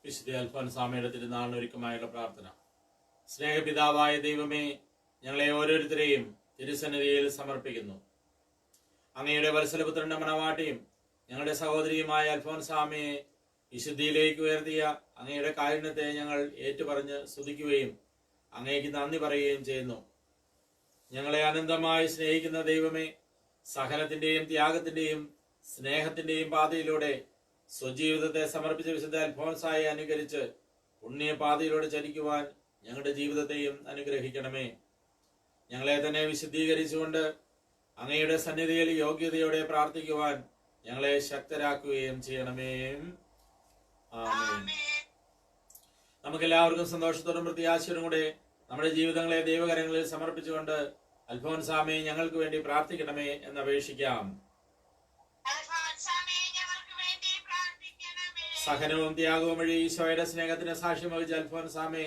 വിശുദ്ധ അൽഫോൻസാമയുടെ തിരുനാളിനൊരുക്കമായുള്ള പ്രാർത്ഥന. സ്നേഹപിതാവായ ദൈവമേ, ഞങ്ങളെ ഓരോരുത്തരെയും തിരുസന്നിധിയിൽ സമർപ്പിക്കുന്നു. അങ്ങയുടെ വത്സലപുത്രന്റെ മണവാട്ടിയും ഞങ്ങളുടെ സഹോദരിയുമായ അൽഫോൻസാമയെ വിശുദ്ധിയിലേക്ക് ഉയർത്തിയ അങ്ങയുടെ കാരുണ്യത്തെ ഞങ്ങൾ ഏറ്റുപറഞ്ഞ് സ്തുതിക്കുകയും അങ്ങേക്ക് നന്ദി പറയുകയും ചെയ്യുന്നു. ഞങ്ങളെ അനന്തമായി സ്നേഹിക്കുന്ന ദൈവമേ, സഹനത്തിന്റെയും ത്യാഗത്തിന്റെയും സ്നേഹത്തിന്റെയും പാതയിലൂടെ സ്വജീവിതത്തെ സമർപ്പിച്ച വിശുദ്ധ അൽഫോൻസായെ അനുകരിച്ച് പുണ്യപാതയിലൂടെ ചലിക്കുവാൻ ഞങ്ങളുടെ ജീവിതത്തെയും അനുഗ്രഹിക്കണമേ. ഞങ്ങളെ തന്നെ വിശുദ്ധീകരിച്ചുകൊണ്ട് അങ്ങയുടെ സന്നിധിയിൽ യോഗ്യതയോടെ പ്രാർത്ഥിക്കുവാൻ ഞങ്ങളെ ശക്തരാക്കുകയും ചെയ്യണമേ. ആമേൻ. നമുക്കെല്ലാവർക്കും സന്തോഷത്തോടും പ്രത്യാശയോടും കൂടെ നമ്മുടെ ജീവിതങ്ങളെ ദൈവകരങ്ങളിൽ സമർപ്പിച്ചുകൊണ്ട് അൽഫോൻസാമയെ ഞങ്ങൾക്ക് വേണ്ടി പ്രാർത്ഥിക്കണമേ എന്ന് അപേക്ഷിക്കാം. സഹനവും ത്യാഗവും വഴി ഈശോയുടെ സ്നേഹത്തിന് സാക്ഷ്യം വഹിച്ച അൽഫോൻസാമെ,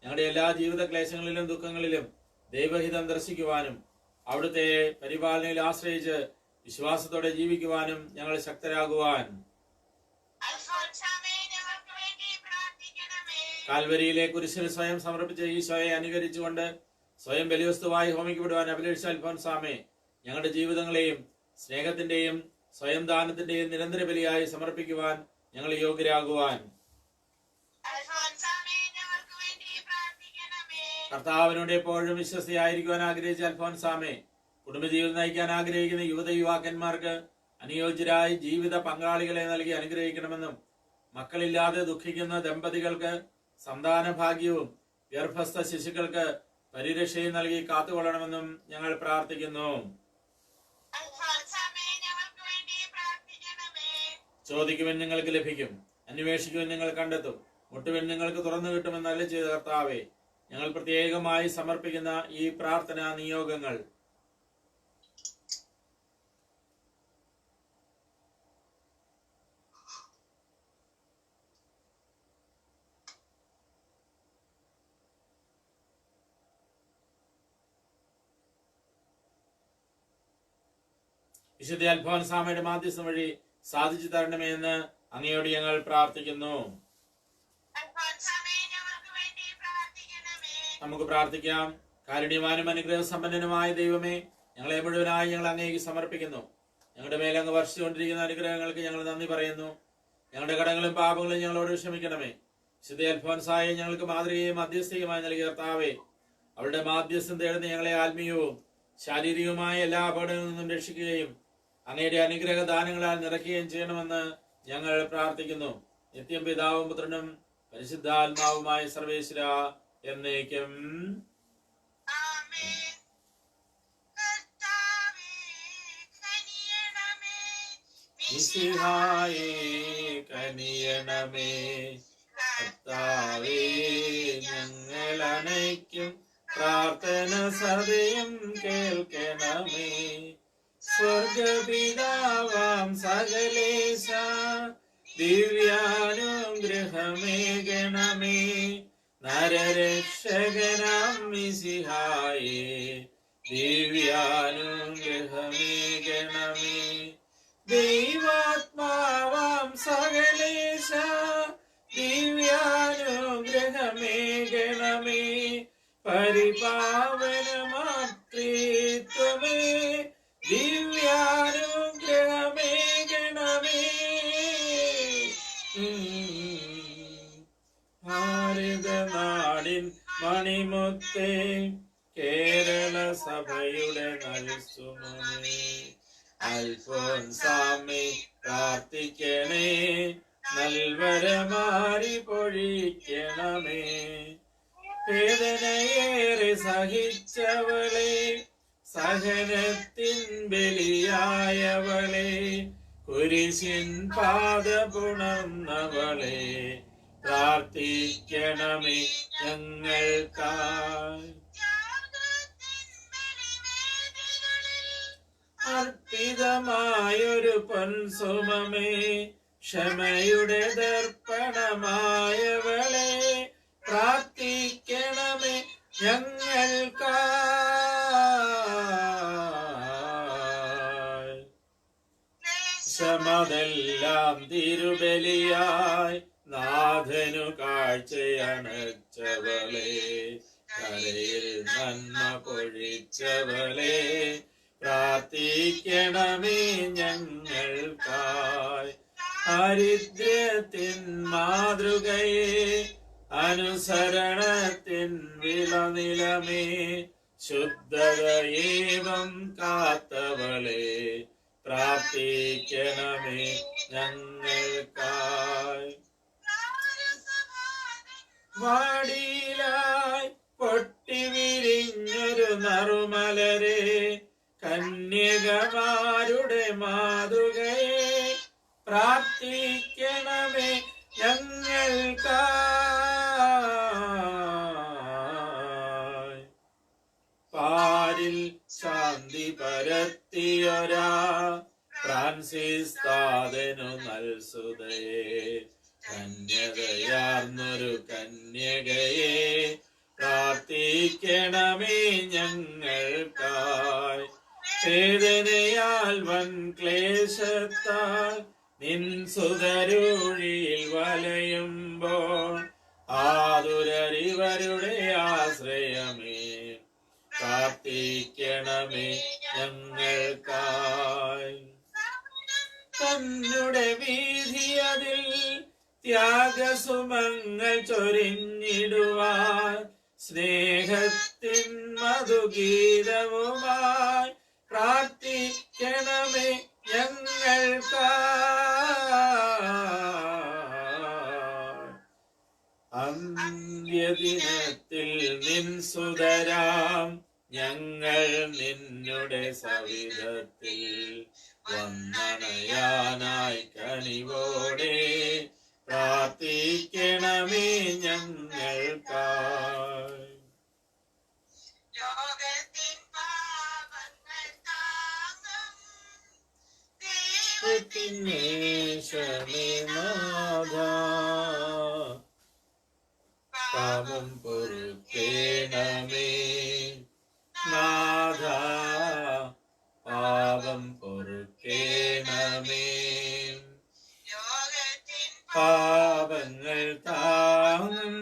ഞങ്ങളുടെ എല്ലാ ജീവിത ക്ലേശങ്ങളിലും ദുഃഖങ്ങളിലും ദൈവഹിതം ദർശിക്കുവാനും അവിടുത്തെ പരിപാലനയിൽ ആശ്രയിച്ച് വിശ്വാസത്തോടെ ജീവിക്കുവാനും ഞങ്ങൾ ശക്തരാകുവാൻ കാൽവരിയിലെ കുരിശിൽ സ്വയം സമർപ്പിച്ച ഈശോയെ അനുകരിച്ചുകൊണ്ട് സ്വയം ബലിവസ്തുവായി ഹോമിക്കപ്പെടുവാൻ അഭിലഷിച്ച അൽഫോൻസാമെ, ഞങ്ങളുടെ ജീവിതങ്ങളെയും സ്നേഹത്തിന്റെയും സ്വയം ദാനത്തിന്റെയും നിരന്തര ബലിയായി സമർപ്പിക്കുവാൻ ഞങ്ങൾ യോഗ്യരാകുവാൻ കർത്താവിനോട് എപ്പോഴും വിശ്വസ്തയായിരിക്കുവാൻ ആഗ്രഹിച്ച അൽഫോൻസാമെ, കുടുംബജീവിതം നയിക്കാൻ ആഗ്രഹിക്കുന്ന യുവതയുവാക്കന്മാർക്ക് അനുയോജ്യരായി ജീവിത പങ്കാളികളെ നൽകി അനുഗ്രഹിക്കണമെന്നും മക്കളില്ലാതെ ദുഃഖിക്കുന്ന ദമ്പതികൾക്ക് സന്താന ഭാഗ്യവും ഗർഭസ്ഥ ശിശുക്കൾക്ക് പരിരക്ഷയും നൽകി കാത്തുകൊള്ളണമെന്നും ഞങ്ങൾ പ്രാർത്ഥിക്കുന്നു. ചോദിക്കുവാൻ നിങ്ങൾക്ക് ലഭിക്കും, അന്വേഷിക്കുവാൻ നിങ്ങൾ കണ്ടെത്തും, മുട്ടുവാൻ നിങ്ങൾക്ക് തുറന്നു കിട്ടുമെന്നല്ല ചെയ്ത കർത്താവേ, ഞങ്ങൾ പ്രത്യേകമായി സമർപ്പിക്കുന്ന ഈ പ്രാർത്ഥനാ നിയോഗങ്ങൾ വിശുദ്ധ അൽഫോൻസാമയുടെ മാധ്യസ്ഥം വഴി സാധിച്ചു തരണമേ എന്ന് അങ്ങയോട് ഞങ്ങൾ പ്രാർത്ഥിക്കുന്നു. നമുക്ക് പ്രാർത്ഥിക്കാം. കാരുണ്യവാനും അനുഗ്രഹ സമ്പന്നനുമായ ദൈവമേ, ഞങ്ങളെ മുഴുവനായി ഞങ്ങൾ അങ്ങേക്ക് സമർപ്പിക്കുന്നു. ഞങ്ങളുടെ മേലങ്ങ് വർഷിച്ചുകൊണ്ടിരിക്കുന്ന അനുഗ്രഹങ്ങൾക്ക് ഞങ്ങൾ നന്ദി പറയുന്നു. ഞങ്ങളുടെ കടങ്ങളും പാപങ്ങളും ഞങ്ങളോട് ക്ഷമിക്കണമേ. വിശുദ്ധ അൽഫോൻസായെ ഞങ്ങൾക്ക് മാതൃകയും മധ്യസ്ഥയുമായി നൽകിയ കർത്താവേ, അവരുടെ മാധ്യസ്ഥം തേടുന്ന ഞങ്ങളെ ആത്മീയവും ശാരീരികവുമായ എല്ലാ അപകടങ്ങളിൽ നിന്നും രക്ഷിക്കുകയും അങ്ങയുടെ അനുഗ്രഹ ദാനങ്ങളാൽ നിറയ്ക്കുകയും ചെയ്യണമെന്ന് ഞങ്ങൾ പ്രാർത്ഥിക്കുന്നു. നിത്യം പിതാവും പുത്രനും പരിശുദ്ധാത്മാവുമായ സർവേശ്വര എന്നേക്കും. മിശിഹായേ കനിയണമേ, കർത്താവേ ഞങ്ങൾ അനയ്ക്കും പ്രാർത്ഥന സദയം കേൾക്കണമേ. സ്വർഗപിതാവാം സകലേശ ദിവ്യാനുഗ്രഹമേകണമേ. നരരക്ഷകനാം മിശിഹായേ ദിവ്യാനുഗ്രഹമേകണമേ. ദൈവാത്മാവാം സകലേശ ദിവ്യാനുഗ്രഹമേകണമേ. പരിപാവനമാത്രിത്വമേ ദിവ്യാനുഗ്രഹമേകണമേ. ഭാരതനാടിൻ മണിമുത്തേ, കേരള സഭയുടെ നൽസുമനേ, അൽഫോൻസാമേ പ്രാർത്ഥിക്കണേ, നൽവരമാരി പൊഴിക്കണമേ. വേദനയേറെ സഹിച്ചവളെ, സഹനത്തിൻ ബലിയായവളെ, കുരിശിൻ പാദപുണർന്നവളെ, പ്രാർത്ഥിക്കണമേ ഞങ്ങൾക്കായി. അർപ്പിതമായൊരു പൊൻസുമമേ, ക്ഷമയുടെ ദർപ്പണമായവളെ, പ്രാർത്ഥിക്കണമേ ഞങ്ങൾക്കായി. ക്ഷമതെല്ലാം തിരുബലിയായി നാഥ നാഥനു കാഴ്ചയണച്ചവളെ, കരയിൽ നന്മ പൊഴിച്ചവളെ, പ്രാർത്ഥിക്കണമേ ഞങ്ങൾക്കായി. ഹരിദ്രത്തിൻ മാതൃകയെ, അനുസരണത്തിൻ വിളനിലമേ, ശുദ്ധതയേവം കാത്തവളെ, പ്രാർത്ഥിക്കണമേ ഞങ്ങൾക്കായി. വാടിയിലായി പൊട്ടി വിരിഞ്ഞൊരു നറുമലരെ, കന്യകമാരുടെ മാതൃകയെ, പ്രാർത്ഥിക്കണമേ ഞങ്ങൾക്കായി. പാരിൽ ശാന്തി പരത്തിയൊരാ ഫ്രാൻസിസ് താതനു നൽസുതയെ, കന്യകയാർന്നൊരു കന്യകയെ, പ്രാർത്ഥിക്കണമേ ഞങ്ങൾക്കായി. വേദനയാൽ വൻ ക്ലേശത്താൽ നിൻ സുതരൂഴിയിൽ വലയുമ്പോൾ, ആതുരരിവരുടെ ആശ്രയമേ, പ്രാർത്ഥിക്കണമേ ഞങ്ങൾക്കായി. തന്നുടെ വീതിയതിൽ ത്യാഗസുമങ്ങൾ ചൊരിഞ്ഞിടുവാൻ, സ്നേഹത്തിൻ മധുഗീതവുമായി, പ്രാർത്ഥിക്കണമേ ഞങ്ങൾക്കായി. അന്ത്യദിനത്തിൽ നിൻ സുതരാം ഞങ്ങൾ നിന്നുടെ സവിധത്തിൽ വന്ദനയാനായി കനിവോടെ, പ്രാർത്ഥിക്കണമേ ഞങ്ങൾക്കായി. പാപം പൊറുക്കേണമേ നാഥ, പാപം പൊറുക്കേണമേ. പാപങ്ങൾ താങ്ങും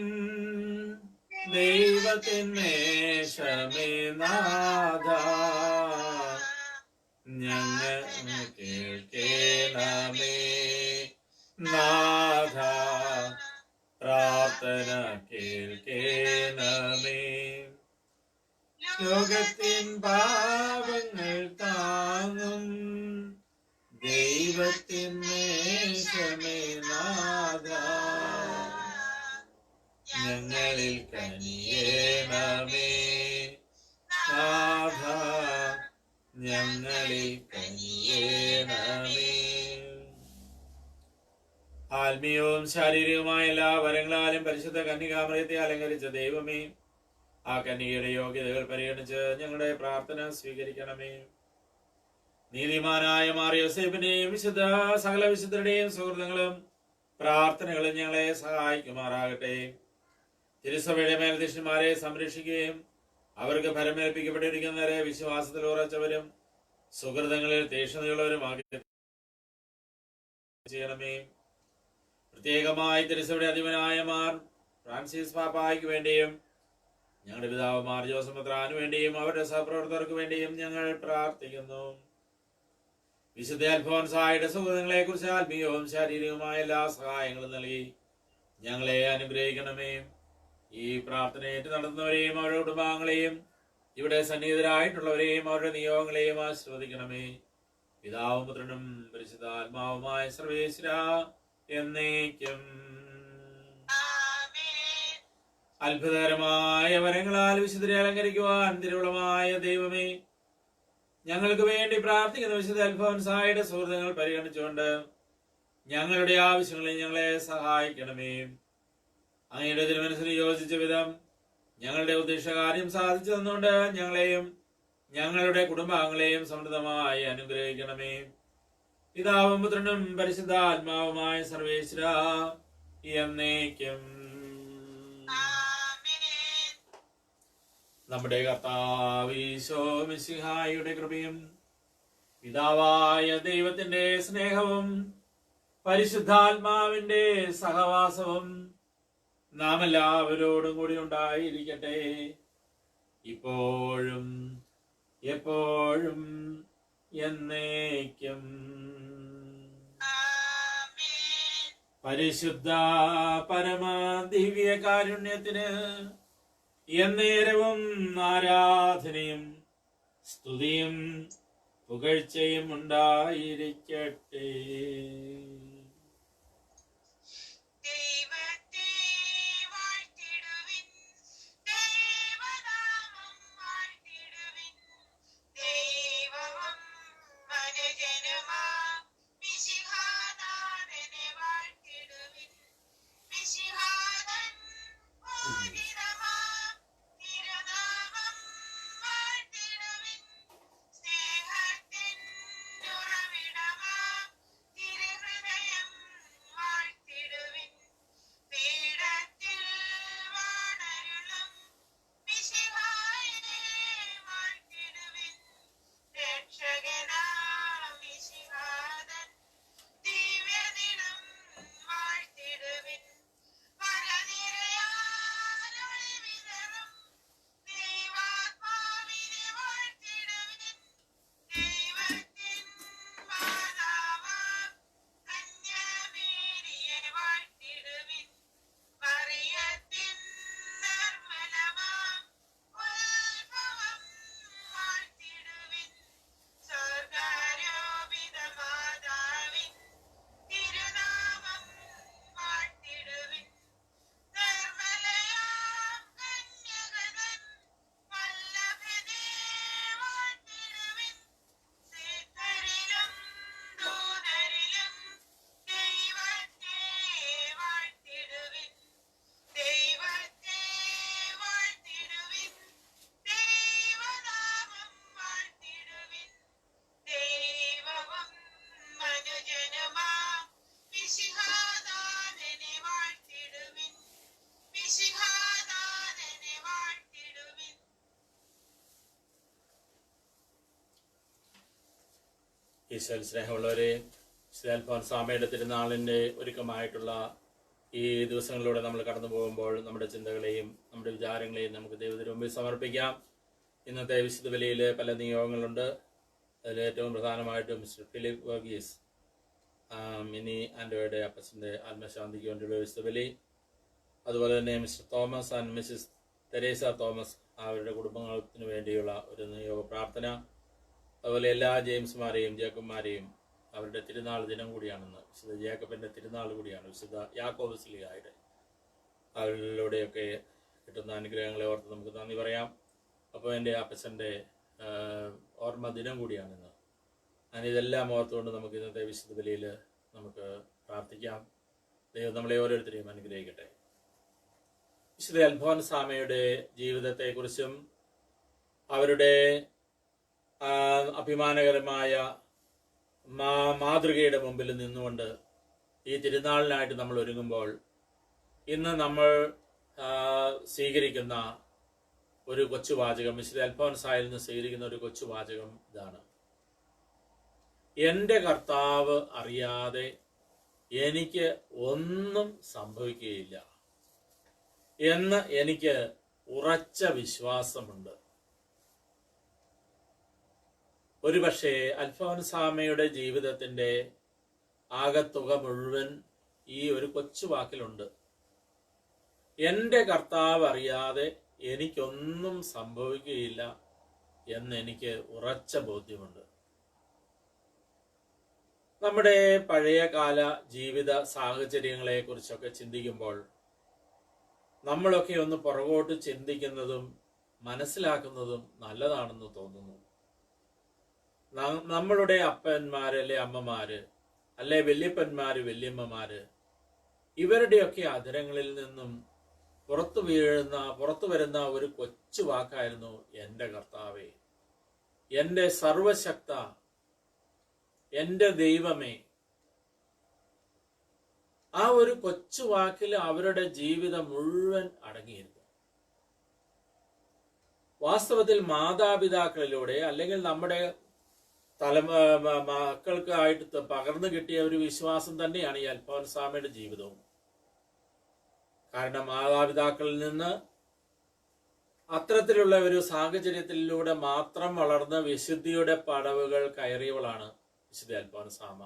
ദൈവത്തിന്മേഷമേ നാഥ, ഞങ്ങൾ കേൾക്കേണമേ നാഥ, പ്രാർത്ഥന കേൾക്കേണമേ. ലോകത്തിൻ പാപങ്ങൾ താങ്ങും ദൈവത്തിന്മേഷമേ നാഥ, ഞങ്ങളിൽ കനിയേണമേ നാഥ, ഞങ്ങളിൽ കനിയേണമേ. ആത്മീയവും ശാരീരികവുമായ എല്ലാ വരങ്ങളാലും പരിശുദ്ധ കന്യകാമറിയത്തെ അലങ്കരിച്ച ദൈവമേ, ആ കന്യകയുടെ യോഗ്യതകൾ പരിഗണിച്ച് ഞങ്ങളുടെ പ്രാർത്ഥന സ്വീകരിക്കണമേ. നീതിമാനായ മാർ യോസേഫിന്റെയും സകല വിശുദ്ധരുടെയും സുഹൃത്തുക്കളും പ്രാർത്ഥനകളും ഞങ്ങളെ സഹായിക്കുമാറാകട്ടെ. തിരുസഭയുടെ മേൽധ്യക്ഷന്മാരെ സംരക്ഷിക്കുകയും അവർക്ക് ഫലമേൽപ്പിക്കപ്പെട്ടിരിക്കുന്നവരെ വിശ്വാസത്തിൽ ഉറച്ചവരും സുഹൃതങ്ങളിൽ തീക്ഷ്ണതയുള്ളവരുമാക്കി ചെയ്യണമേ. പ്രത്യേകമായി തിരുസഭയുടെ അധിപനായ മാർ ഫ്രാൻസിസ് പാപ്പായ്ക്ക് വേണ്ടിയും ഞങ്ങളുടെ പിതാവ് മാർ ജോസഫ് മെത്രാന് വേണ്ടിയും അവരുടെ സഹപ്രവർത്തകർക്ക് വേണ്ടിയും ഞങ്ങൾ പ്രാർത്ഥിക്കുന്നു. വിശുദ്ധ അൽഫോൻസായുടെ സുഹൃത്തുക്കളെ കുറിച്ച് ആത്മീയവും ശാരീരികവുമായ എല്ലാ സഹായങ്ങളും നൽകി ഞങ്ങളെ അനുഗ്രഹിക്കണമേ. ഈ പ്രാർത്ഥനയേറ്റ് നടത്തുന്നവരെയും അവരുടെ കുടുംബാംഗങ്ങളെയും ഇവിടെ സന്നിഹിതരായിട്ടുള്ളവരെയും അവരുടെ നിയോഗങ്ങളെയും ആശീർവദിക്കണമേ. പിതാവും പുത്രനും പരിശുദ്ധാത്മാവുമായ സർവേശ്വരാ എന്നേക്കും. അത്ഭുതകരമായ വരങ്ങളാൽ വിശുദ്ധരെ അലങ്കരിക്കുവാൻ തിരുവുളമായ ദൈവമേ, ഞങ്ങൾക്ക് വേണ്ടി പ്രാർത്ഥിക്കുന്ന വിശുദ്ധ അൽഫോൻസായുടെ സുഹൃത്തുക്കൾ പരിഗണിച്ചുകൊണ്ട് ഞങ്ങളുടെ ആവശ്യങ്ങളിൽ ഞങ്ങളെ സഹായിക്കണമേ. അങ്ങയുടെ തിരുമനസ്സിന് യോജിച്ച വിധം ഞങ്ങളുടെ ഉദ്ദേശകാര്യം സാധിച്ചു തന്നുകൊണ്ട് ഞങ്ങളെയും ഞങ്ങളുടെ കുടുംബാംഗങ്ങളെയും സമൃദ്ധമായി അനുഗ്രഹിക്കണമേ. പിതാവും പുത്രനും പരിശുദ്ധാത്മാവുമായ സർവേശ്വരാ എന്നേക്കും. നമ്മുടെ കർത്താവ് ഈശോ മിശിഹായുടെ കൃപയും പിതാവായ ദൈവത്തിന്റെ സ്നേഹവും പരിശുദ്ധാത്മാവിന്റെ സഹവാസവും നാം എല്ലാവരോടും കൂടി ഉണ്ടായിരിക്കട്ടെ, ഇപ്പോഴും എപ്പോഴും എന്നേക്കും. പരിശുദ്ധ പരമ ദിവ്യ കാരുണ്യത്തിന് എന്നേരവും ആരാധനയും സ്തുതിയും പുകഴ്ചയും ഉണ്ടായിരിക്കട്ടെ. ഈശോയിൽ സ്നേഹമുള്ളവരെ, വിശുദ്ധ അൽഫോൻസാമയുടെ തിരുനാളിൻ്റെ ഒരുക്കമായിട്ടുള്ള ഈ ദിവസങ്ങളിലൂടെ നമ്മൾ കടന്നു പോകുമ്പോൾ നമ്മുടെ ചിന്തകളെയും നമ്മുടെ വിചാരങ്ങളെയും നമുക്ക് ദൈവത്തിന് മുമ്പിൽ സമർപ്പിക്കാം. ഇന്നത്തെ വിശുദ്ധ ബലിയിൽ പല നിയോഗങ്ങളുണ്ട്. അതിൽ ഏറ്റവും പ്രധാനമായിട്ടും മിസ്റ്റർ ഫിലിപ്പ് വർഗീസ് മിനി ആൻഡോയുടെ അപ്പച്ചൻ്റെ ആത്മശാന്തിക്ക് വേണ്ടിയുള്ള വിശുദ്ധ ബലി, അതുപോലെ തന്നെ Mr Thomas and Mrs Teresa Thomas അവരുടെ കുടുംബത്തിന് വേണ്ടിയുള്ള ഒരു നിയോഗ പ്രാർത്ഥന, അതുപോലെ എല്ലാ ജെയിംസുമാരെയും ജേക്കബ്മാരെയും അവരുടെ തിരുനാൾ ദിനം കൂടിയാണെന്ന്, വിശുദ്ധ ജേക്കബിൻ്റെ തിരുനാൾ കൂടിയാണ്, വിശുദ്ധ യാക്കോബ് സ്ലീഹായുടെ അവരിലൂടെയൊക്കെ കിട്ടുന്ന അനുഗ്രഹങ്ങളെ ഓർത്ത് നമുക്ക് നന്ദി പറയാം. അപ്പോൾ എൻ്റെ അപ്പച്ചൻ്റെ ഓർമ്മ ദിനം കൂടിയാണിന്ന്. ഞാനിതെല്ലാം ഓർത്തുകൊണ്ട് നമുക്ക് ഇന്നത്തെ വിശുദ്ധ ബലിയിൽ നമുക്ക് പ്രാർത്ഥിക്കാം. ദൈവം നമ്മളെ ഓരോരുത്തരെയും അനുഗ്രഹിക്കട്ടെ. വിശുദ്ധ അൽഫോൻസാമയുടെ ജീവിതത്തെക്കുറിച്ചും അവരുടെ അഭിമാനകരമായ മാതൃകയുടെ മുമ്പിൽ നിന്നുകൊണ്ട് ഈ തിരുനാളിനായിട്ട് നമ്മൾ ഒരുങ്ങുമ്പോൾ ഇന്ന് നമ്മൾ സ്വീകരിക്കുന്ന ഒരു കൊച്ചുവാചകം, വിശുദ്ധ അൽഫോൻസായിൽ നിന്ന് സ്വീകരിക്കുന്ന ഒരു കൊച്ചുവാചകം ഇതാണ്: എൻ്റെ കർത്താവ് അറിയാതെ എനിക്ക് ഒന്നും സംഭവിക്കുകയില്ല എന്ന് എനിക്ക് ഉറച്ച വിശ്വാസമുണ്ട്. ഒരുപക്ഷെ അൽഫോൻസാമയുടെ ജീവിതത്തിൻ്റെ ആകത്തുക മുഴുവൻ ഈ ഒരു കൊച്ചു വാക്കിലുണ്ട്. എൻ്റെ കർത്താവ് അറിയാതെ എനിക്കൊന്നും സംഭവിക്കുകയില്ല എന്നെനിക്ക് ഉറച്ച ബോധ്യമുണ്ട്. നമ്മുടെ പഴയകാല ജീവിത സാഹചര്യങ്ങളെ കുറിച്ചൊക്കെ ചിന്തിക്കുമ്പോൾ നമ്മളൊക്കെ ഒന്ന് പുറകോട്ട് ചിന്തിക്കുന്നതും മനസ്സിലാക്കുന്നതും നല്ലതാണെന്ന് തോന്നുന്നു. നമ്മളുടെ അപ്പന്മാര് അല്ലെ അമ്മമാര് അല്ലെ വല്യപ്പന്മാര് വല്യമ്മമാര് ഇവരുടെയൊക്കെ അധരങ്ങളിൽ നിന്നും പുറത്തു വരുന്ന ഒരു കൊച്ചു വാക്കായിരുന്നു എൻ്റെ കർത്താവേ, എൻ്റെ സർവശക്ത, എൻ്റെ ദൈവമേ. ആ ഒരു കൊച്ചു വാക്കിൽ അവരുടെ ജീവിതം മുഴുവൻ അടങ്ങിയിരുന്നു. വാസ്തവത്തിൽ മാതാപിതാക്കളിലൂടെ അല്ലെങ്കിൽ നമ്മുടെ മക്കൾക്കായിട്ട് പകർന്നു കിട്ടിയ ഒരു വിശ്വാസം തന്നെയാണ് ഈ അൽഫോൻസാമയുടെ ജീവിതവും. കാരണം മാതാപിതാക്കളിൽ നിന്ന് അത്തരത്തിലുള്ള ഒരു സാഹചര്യത്തിലൂടെ മാത്രം വളർന്ന് വിശുദ്ധിയുടെ പടവുകൾ കയറിയവളാണ് വിശുദ്ധ അൽഫോൻസാമ.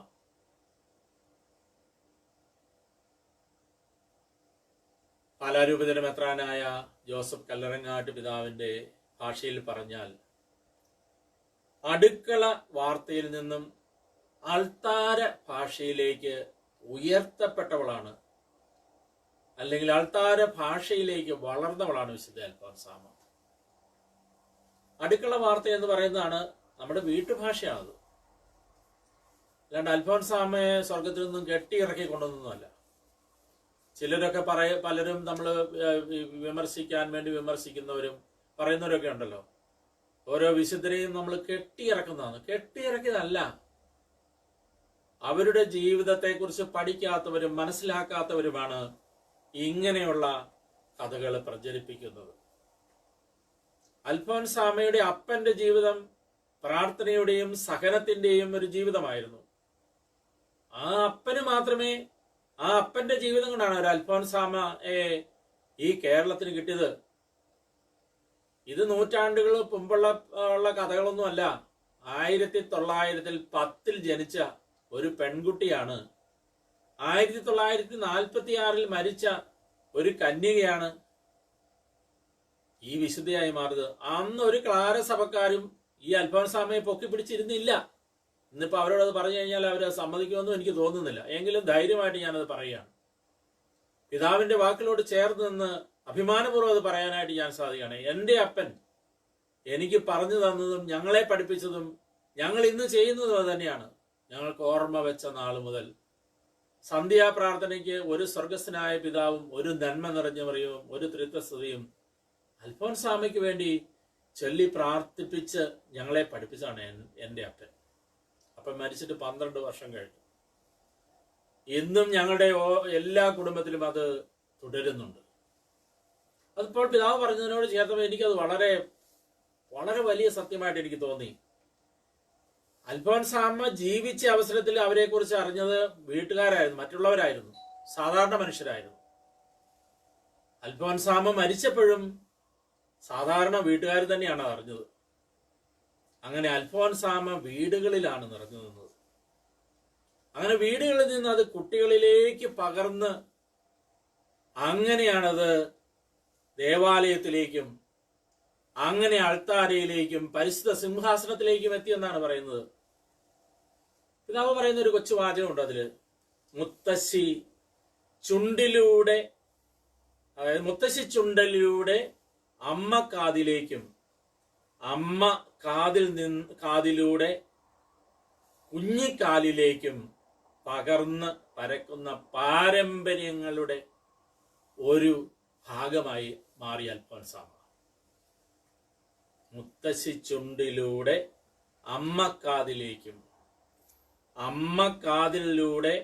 പാലാരൂപതയുടെ മെത്രാനായ ജോസഫ് കല്ലറങ്ങാട്ട് പിതാവിന്റെ ഭാഷയിൽ പറഞ്ഞാൽ, അടുക്കള വാർത്തയിൽ നിന്നും അൾത്താര ഭാഷയിലേക്ക് ഉയർത്തപ്പെട്ടവളാണ്, അല്ലെങ്കിൽ അൾത്താര ഭാഷയിലേക്ക് വളർന്നവളാണ് വിശുദ്ധ അൽഫോൻസാമ. അടുക്കള വാർത്ത എന്ന് പറയുന്നതാണ് നമ്മുടെ വീട്ടുഭാഷയാണത്. അല്ലാണ്ട് അൽഫോൻസാമയെ സ്വർഗത്തിൽ നിന്നും കെട്ടിയിറക്കി കൊണ്ടൊന്നുമല്ല. ചിലരൊക്കെ പലരും നമ്മൾ വിമർശിക്കാൻ വേണ്ടി വിമർശിക്കുന്നവരും പറയുന്നവരൊക്കെ ഉണ്ടല്ലോ, ഓരോ വിശുദ്ധരെയും നമ്മൾ കെട്ടിയിറക്കുന്നതാണ്. കെട്ടിയിറക്കിയതല്ല, അവരുടെ ജീവിതത്തെക്കുറിച്ച് പഠിക്കാത്തവരും മനസ്സിലാക്കാത്തവരുമാണ് ഇങ്ങനെയുള്ള കഥകൾ പ്രചരിപ്പിക്കുന്നത്. അൽഫോൻസാമയുടെ അപ്പന്റെ ജീവിതം പ്രാർത്ഥനയുടെയും സഹനത്തിന്റെയും ഒരു ജീവിതമായിരുന്നു. ആ അപ്പന് മാത്രമേ, ആ അപ്പന്റെ ജീവിതം കൊണ്ടാണ് ഒരു അൽഫോൻസാമയെ ഈ കേരളത്തിന് കിട്ടിയത്. ഇത് നൂറ്റാണ്ടുകൾ മുമ്പുള്ള കഥകളൊന്നുമല്ല. 1910 ജനിച്ച ഒരു പെൺകുട്ടിയാണ്. 1946 മരിച്ച ഒരു കന്യകയാണ് ഈ വിശുദ്ധയായി മാറിയത്. അന്ന് ഒരു ക്ലാര സഭക്കാരും ഈ അൽഫോൻസാമയെ പൊക്കി പിടിച്ചിരുന്നില്ല. ഇന്നിപ്പോ അവരോടത് പറഞ്ഞു കഴിഞ്ഞാൽ അവര് സമ്മതിക്കുമെന്നും എനിക്ക് തോന്നുന്നില്ല. എങ്കിലും ധൈര്യമായിട്ട് ഞാനത് പറയുകയാണ്. പിതാവിന്റെ വാക്കിലോട് ചേർന്ന് നിന്ന് അഭിമാനപൂർവ്വം അത് പറയാനായിട്ട് ഞാൻ സാധിക്കുകയാണ്. എൻ്റെ അപ്പൻ എനിക്ക് പറഞ്ഞു തന്നതും ഞങ്ങളെ പഠിപ്പിച്ചതും ഞങ്ങൾ ഇന്ന് ചെയ്യുന്നതും അത് തന്നെയാണ്. ഞങ്ങൾക്ക് ഓർമ്മ വെച്ച നാൾ മുതൽ സന്ധ്യാപ്രാർത്ഥനയ്ക്ക് ഒരു സ്വർഗസ്ഥനായ പിതാവും ഒരു നന്മ നിറഞ്ഞ മറിയവും ഒരു ത്രിത്വസ്തുതിയും അൽഫോൻസാമയ്ക്ക് വേണ്ടി ചൊല്ലി പ്രാർത്ഥിപ്പിച്ച് ഞങ്ങളെ പഠിപ്പിച്ചാണ് എൻ്റെ അപ്പൻ. അപ്പൻ മരിച്ചിട്ട് 12 വർഷം കഴിഞ്ഞു. ഇന്നും ഞങ്ങളുടെ എല്ലാ കുടുംബത്തിലും അത് തുടരുന്നുണ്ട്. അതിപ്പോൾ പിതാവ് പറഞ്ഞതിനോട് ചേർത്തപ്പോൾ എനിക്കത് വളരെ വളരെ വലിയ സത്യമായിട്ട് എനിക്ക് തോന്നി. അൽഫോൻസാമ ജീവിച്ച അവസരത്തിൽ അവരെ കുറിച്ച് അറിഞ്ഞത് വീട്ടുകാരായിരുന്നു, മറ്റുള്ളവരായിരുന്നു, സാധാരണ മനുഷ്യരായിരുന്നു. അൽഫോൻസാമ മരിച്ചപ്പോഴും സാധാരണ വീട്ടുകാർ തന്നെയാണ് അറിഞ്ഞത്. അങ്ങനെ അൽഫോൻസാമ വീടുകളിലാണ് നിറഞ്ഞു നിന്നത്. അങ്ങനെ വീടുകളിൽ നിന്ന് അത് കുട്ടികളിലേക്ക് പകർന്ന് അങ്ങനെയാണത് ദേവാലയത്തിലേക്കും അങ്ങനെ അൾത്താരയിലേക്കും പരിശുദ്ധ സിംഹാസനത്തിലേക്കും എത്തിയെന്നാണ് പറയുന്നത്. പിതാവ് പറയുന്ന ഒരു കൊച്ചു വാചകമുണ്ട് അതില്, മുത്തശ്ശി ചുണ്ടിലൂടെ, അതായത് മുത്തശ്ശി ചുണ്ടലിലൂടെ അമ്മ കാതിലേക്കും അമ്മ കാതിലൂടെ കുഞ്ഞിക്കാലിലേക്കും പകർന്ന് പരക്കുന്ന പാരമ്പര്യങ്ങളുടെ ഒരു ഭാഗമായി മാറി അൽഫോൻസാമ. മുത്തശ്ശി ചുണ്ടിലൂടെ അമ്മക്കാതിലേക്കും അമ്മക്കാതിലൂടെ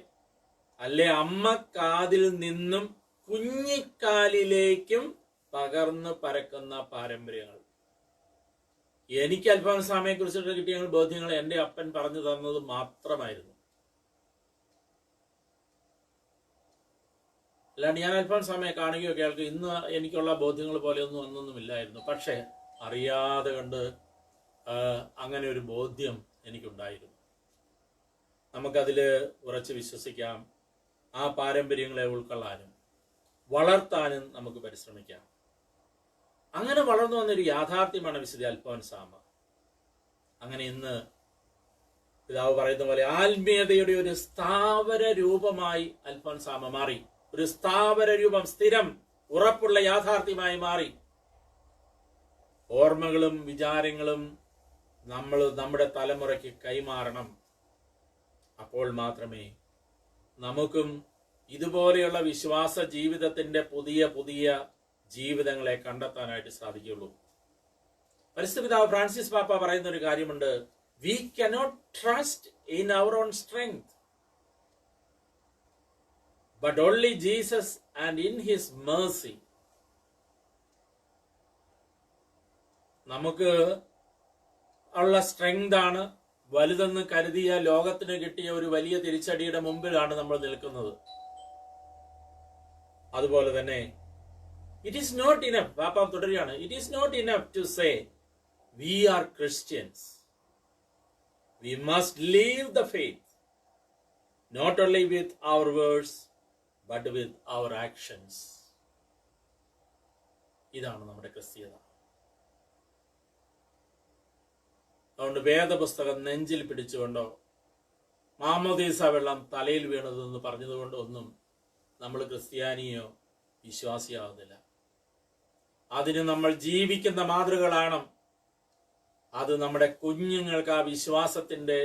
അല്ലെ അമ്മക്കാതിൽ നിന്നും കുഞ്ഞിക്കാലിലേക്കും പകർന്ന് പരക്കുന്ന പാരമ്പര്യങ്ങൾ. എനിക്ക് അൽഫോൻസാമയെ കുറിച്ചിട്ട് കിട്ടിയ ബോധ്യങ്ങൾ എൻ്റെ അപ്പൻ പറഞ്ഞു തന്നത് മാത്രമായിരുന്നു. അല്ലാണ്ട് ഞാൻ അൽഫോൻസാമയെ കാണുകയോ കേൾക്കുകയോ ഇന്ന് എനിക്കുള്ള ബോധ്യങ്ങൾ പോലെയൊന്നും ഒന്നൊന്നുമില്ലായിരുന്നു. പക്ഷെ അറിയാതെ കണ്ട് അങ്ങനെ ഒരു ബോധ്യം എനിക്കുണ്ടായിരുന്നു. നമുക്കതില് ഉറച്ച് വിശ്വസിക്കാം. ആ പാരമ്പര്യങ്ങളെ ഉൾക്കൊള്ളാനും വളർത്താനും നമുക്ക് പരിശ്രമിക്കാം. അങ്ങനെ വളർന്നു വന്നൊരു യാഥാർത്ഥ്യമാണ് വിശുദ്ധ അൽഫോൻസാമ. അങ്ങനെ ഇന്ന് പിതാവ് പറയുന്ന പോലെ ആത്മീയതയുടെ ഒരു സ്ഥാവര രൂപമായി അൽഫോൻസാമ മാറി. ഒരു സ്ഥാവര രൂപം, സ്ഥിരം ഉറപ്പുള്ള യാഥാർത്ഥ്യമായി മാറി. ഓർമ്മകളും വിചാരങ്ങളും നമ്മൾ നമ്മുടെ തലമുറയ്ക്ക് കൈമാറണം. അപ്പോൾ മാത്രമേ നമുക്കും ഇതുപോലെയുള്ള വിശ്വാസ ജീവിതത്തിന്റെ പുതിയ പുതിയ ജീവിതങ്ങളെ കണ്ടെത്താനായിട്ട് സാധിക്കുകയുള്ളൂ. പരിശുദ്ധ പിതാവ് ഫ്രാൻസിസ് പാപ്പ പറയുന്ന ഒരു കാര്യമുണ്ട്, we cannot trust in our own strength but only Jesus and in his mercy. നമുക്ക് ഉള്ള സ്ട്രെങ്ത് ആണ് വലുതെന്ന് കരുതിയ ലോകത്തിന് കിട്ടിയ ഒരു വലിയ തിരിച്ചടിയുടെ മുമ്പിലാണ് നമ്മൾ നിൽക്കുന്നത്. അതുപോലെ തന്നെ ഇറ്റ് ഈസ് നോട്ട് ഇനഫ്, പാപ്പ തുടരുകയാണ്, it is not enough to say we are Christians. We must live the faith not only with our words but with our actions. ഇതാണ് നമ്മുടെ ക്രിസ്തീയത. അതുകൊണ്ട് വേദപുസ്തകം നെഞ്ചിൽ പിടിച്ചുകൊണ്ടോ മാമോദീസ വെള്ളം തലയിൽ വീണതെന്ന് പറഞ്ഞതുകൊണ്ടോ ഒന്നും നമ്മൾ ക്രിസ്ത്യാനിയോ വിശ്വാസിയാവുന്നില്ല. അതിന് നമ്മൾ ജീവിക്കുന്ന മാതൃകകളാണ്. അത് നമ്മുടെ കുഞ്ഞുങ്ങൾക്ക് ആ വിശ്വാസത്തിന്റെ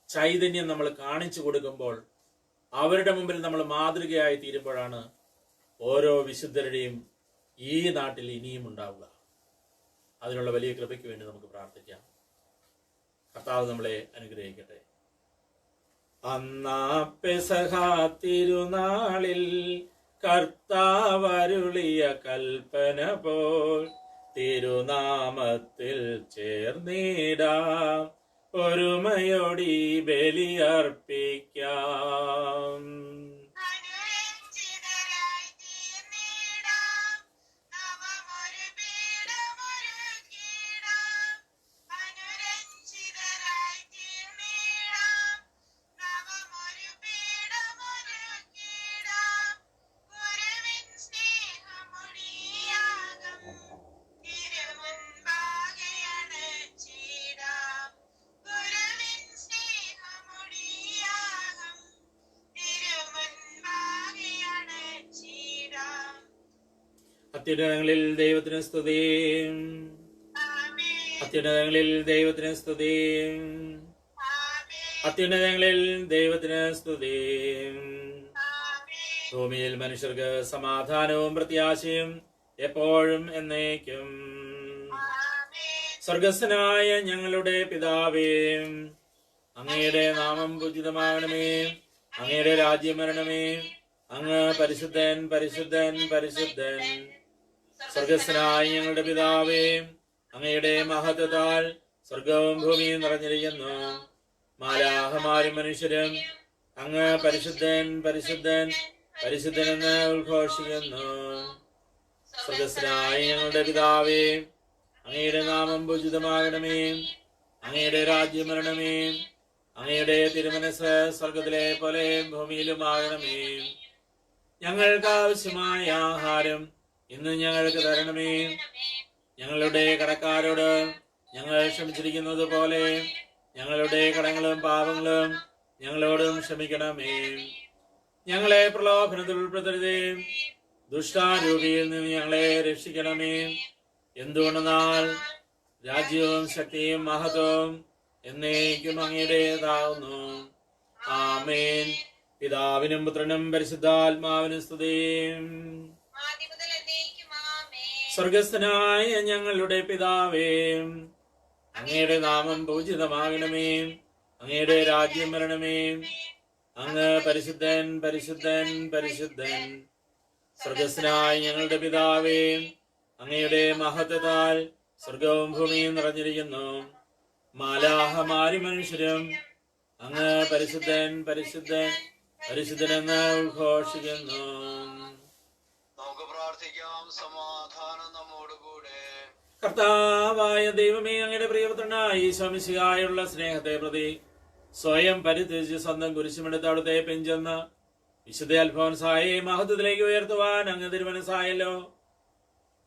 ചൈതന്യം നമ്മൾ കാണിച്ചു കൊടുക്കുമ്പോൾ, അവരുടെ മുമ്പിൽ നമ്മൾ മാതൃകയായി തീരുമ്പോഴാണ് ഓരോ വിശുദ്ധരുടെയും ഈ നാട്ടിൽ ഇനിയും ഉണ്ടാവുക. അതിനുള്ള വലിയ കൃപയ്ക്ക് വേണ്ടി നമുക്ക് പ്രാർത്ഥിക്കാം. കർത്താവ് നമ്മളെ അനുഗ്രഹിക്കട്ടെ. അന്നാ പെസഹ തിരുനാളിൽ കർത്താവരുളിയ കൽപ്പന പോൽ തിരുനാമത്തിൽ ചേർന്നിടാം, ഒരുമയോടി ബലിയർപ്പിക്കാം. അത്യുന്നതങ്ങളിൽ ദൈവത്തിന് സ്തുതി, അത്യുന്നതങ്ങളിൽ ദൈവത്തിന് സ്തുതി, അത്യുന്നതങ്ങളിൽ ദൈവത്തിന് സ്തുതി. ഭൂമിയിൽ മനുഷ്യർക്ക് സമാധാനവും പ്രത്യാശയും എപ്പോഴും എന്നേക്കും. സ്വർഗസ്ഥനായ ഞങ്ങളുടെ പിതാവേ, അങ്ങയുടെ നാമം പൂജിതമാകണമേ, അങ്ങയുടെ രാജ്യം വരണമേ, അങ്ങ് പരിശുദ്ധൻ പരിശുദ്ധൻ പരിശുദ്ധൻ. സ്വർഗസ്ഥനായ ഞങ്ങളുടെ പിതാവേ, അങ്ങയുടെ മഹത്വത്താൽ സ്വർഗവും ഭൂമിയും നിറഞ്ഞിരിക്കുന്നു. മാലാഹമാരും മനുഷ്യരും അങ്ങ് പരിശുദ്ധൻ പരിശുദ്ധൻ പരിശുദ്ധനെന്ന് ഉദ്ഘോഷിക്കുന്നു. സ്വർഗസ്ഥനായ ഞങ്ങളുടെ പിതാവേ, അങ്ങയുടെ നാമം പൂജിതമാകണമേ, അങ്ങയുടെ രാജ്യം വരണമേ, അങ്ങയുടെ തിരുമനസ് സ്വർഗത്തിലെ പോലെ ഭൂമിയിലുമാകണമേ. ഞങ്ങൾക്ക് ആവശ്യമായ ആഹാരം ഇന്ന് ഞങ്ങൾക്ക് തരണമേ. ഞങ്ങളുടെ കടക്കാരോട് ഞങ്ങൾ ക്ഷമിച്ചിരിക്കുന്നത് പോലെ ഞങ്ങളുടെ കടങ്ങളും പാപങ്ങളും ഞങ്ങളോടും ക്ഷമിക്കണമേ. ഞങ്ങളെ പ്രലോഭനത്തിൽ ഉൾപ്പെടുത്തരുതേ, ദുഷ്ടാരൂപിയിൽ നിന്ന് ഞങ്ങളെ രക്ഷിക്കണമേ. എന്തുകൊണ്ടെന്നാൽ രാജ്യവും ശക്തിയും മഹത്വവും എന്നേക്കും അങ്ങയുടേതാവുന്നു. ആമേൻ. പിതാവിനും പുത്രനും പരിശുദ്ധാത്മാവിനും സ്തുതി. സ്വർഗസ്ഥനായ ഞങ്ങളുടെ പിതാവേ, അങ്ങയുടെ നാമം പൂജിതമാകണമേ, അങ്ങയുടെ രാജ്യം വരണമേ, അങ്ങ് പരിശുദ്ധൻ പരിശുദ്ധൻ പരിശുദ്ധൻ. സ്വർഗസ്ഥനായ ഞങ്ങളുടെ പിതാവേ, അങ്ങയുടെ മഹത്വത്താൽ സ്വർഗവും ഭൂമിയും നിറഞ്ഞിരിക്കുന്നു. മാലാഹമാരും മനുഷ്യരും അങ്ങ് പരിശുദ്ധൻ പരിശുദ്ധൻ പരിശുദ്ധനെന്ന് ഉദ്ഘോഷിക്കുന്നു. നമുക്ക് പ്രാർത്ഥിക്കാം. സമാധാനം നമ്മോടുകൂടെ. കർത്താവായ ദൈവമേ, അങ്ങയുടെ പ്രിയപുത്രനായ ഈശോ മിശിഹായുള്ള സ്നേഹത്തെ പ്രതി സ്വയം പരിത്യജിച്ച് സ്വന്തം കുരിശുമെടുത്ത് അവിടുത്തെ പിഞ്ചെന്ന് വിശുദ്ധ അൽഫോൻസായെ മഹത്വത്തിലേക്ക് ഉയർത്തുവാൻ അങ്ങ് തിരുമനസ്സായല്ലോ.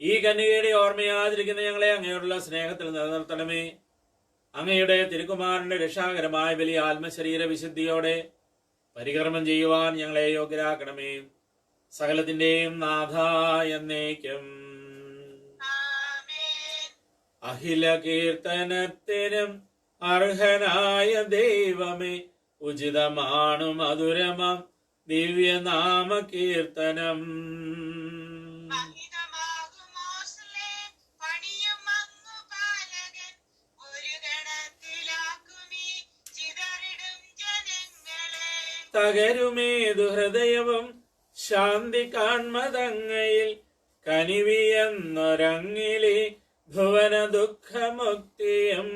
ഈ കന്യകയുടെ ഓർമ്മയാചരിക്കുന്ന ഞങ്ങളെ അങ്ങയോടുള്ള സ്നേഹത്തിൽ നിലനിർത്തണമേ. അങ്ങയുടെ തിരുക്കുമാരന്റെ രക്ഷാകരമായ വലിയ ആത്മശരീര വിശുദ്ധിയോടെ പരികർമ്മം ചെയ്യുവാൻ ഞങ്ങളെ യോഗ്യരാക്കണമേ. സകലത്തിന്റെയും നാഥ എന്നേക്കും. അഖില കീർത്തനത്തിനും അർഹനായ ദൈവമേ, ഉചിതമാണു മധുരമം ദിവ്യനാമ കീർത്തനം. തകരുമേതു ഹൃദയവും ശാന്തി കാൺമതങ്ങയിൽ കനിവിയെന്നൊരങ്ങിലി ഭുവന ദുഃഖമുക്തിയും.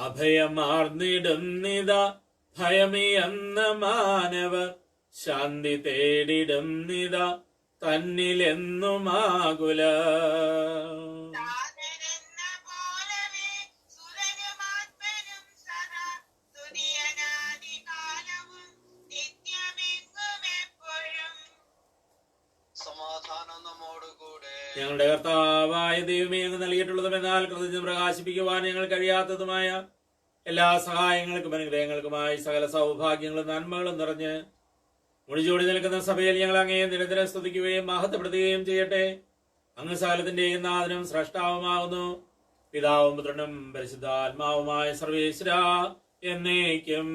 അഭയമാർന്നിടുന്നിത ഭയമീയെന്ന മാനവർ ശാന്തി തേടിടുന്നിത തന്നിലെന്നുമാകുല. സമാധാനം നമ്മോടുകൂടെ. ഞങ്ങളുടെ കർത്താവായ ദൈവമേ, അങ്ങ് നൽകിയിട്ടുള്ളതും എന്നാൽ കൃതജ്ഞത പ്രകാശിപ്പിക്കുവാൻ ഞങ്ങൾ കഴിയാത്തതുമായ എല്ലാ സഹായങ്ങൾക്കും അനുഗ്രഹങ്ങൾക്കുമായി സകല സൗഭാഗ്യങ്ങളും നന്മകളും നിറഞ്ഞ് മുടിചൂടി നിൽക്കുന്ന സഭയിൽ ഞങ്ങൾ അങ്ങയെ നിരന്തരം സ്തുതിക്കുകയും മഹത്വപ്പെടുത്തുകയും ചെയ്യട്ടെ. അങ്ങ് സകലത്തിന്റെയും നാഥനും സ്രഷ്ടാവുമാകുന്നു. പിതാവും പുത്രനും പരിശുദ്ധാത്മാവുമായ സർവേശ്വരാ എന്നേക്കും.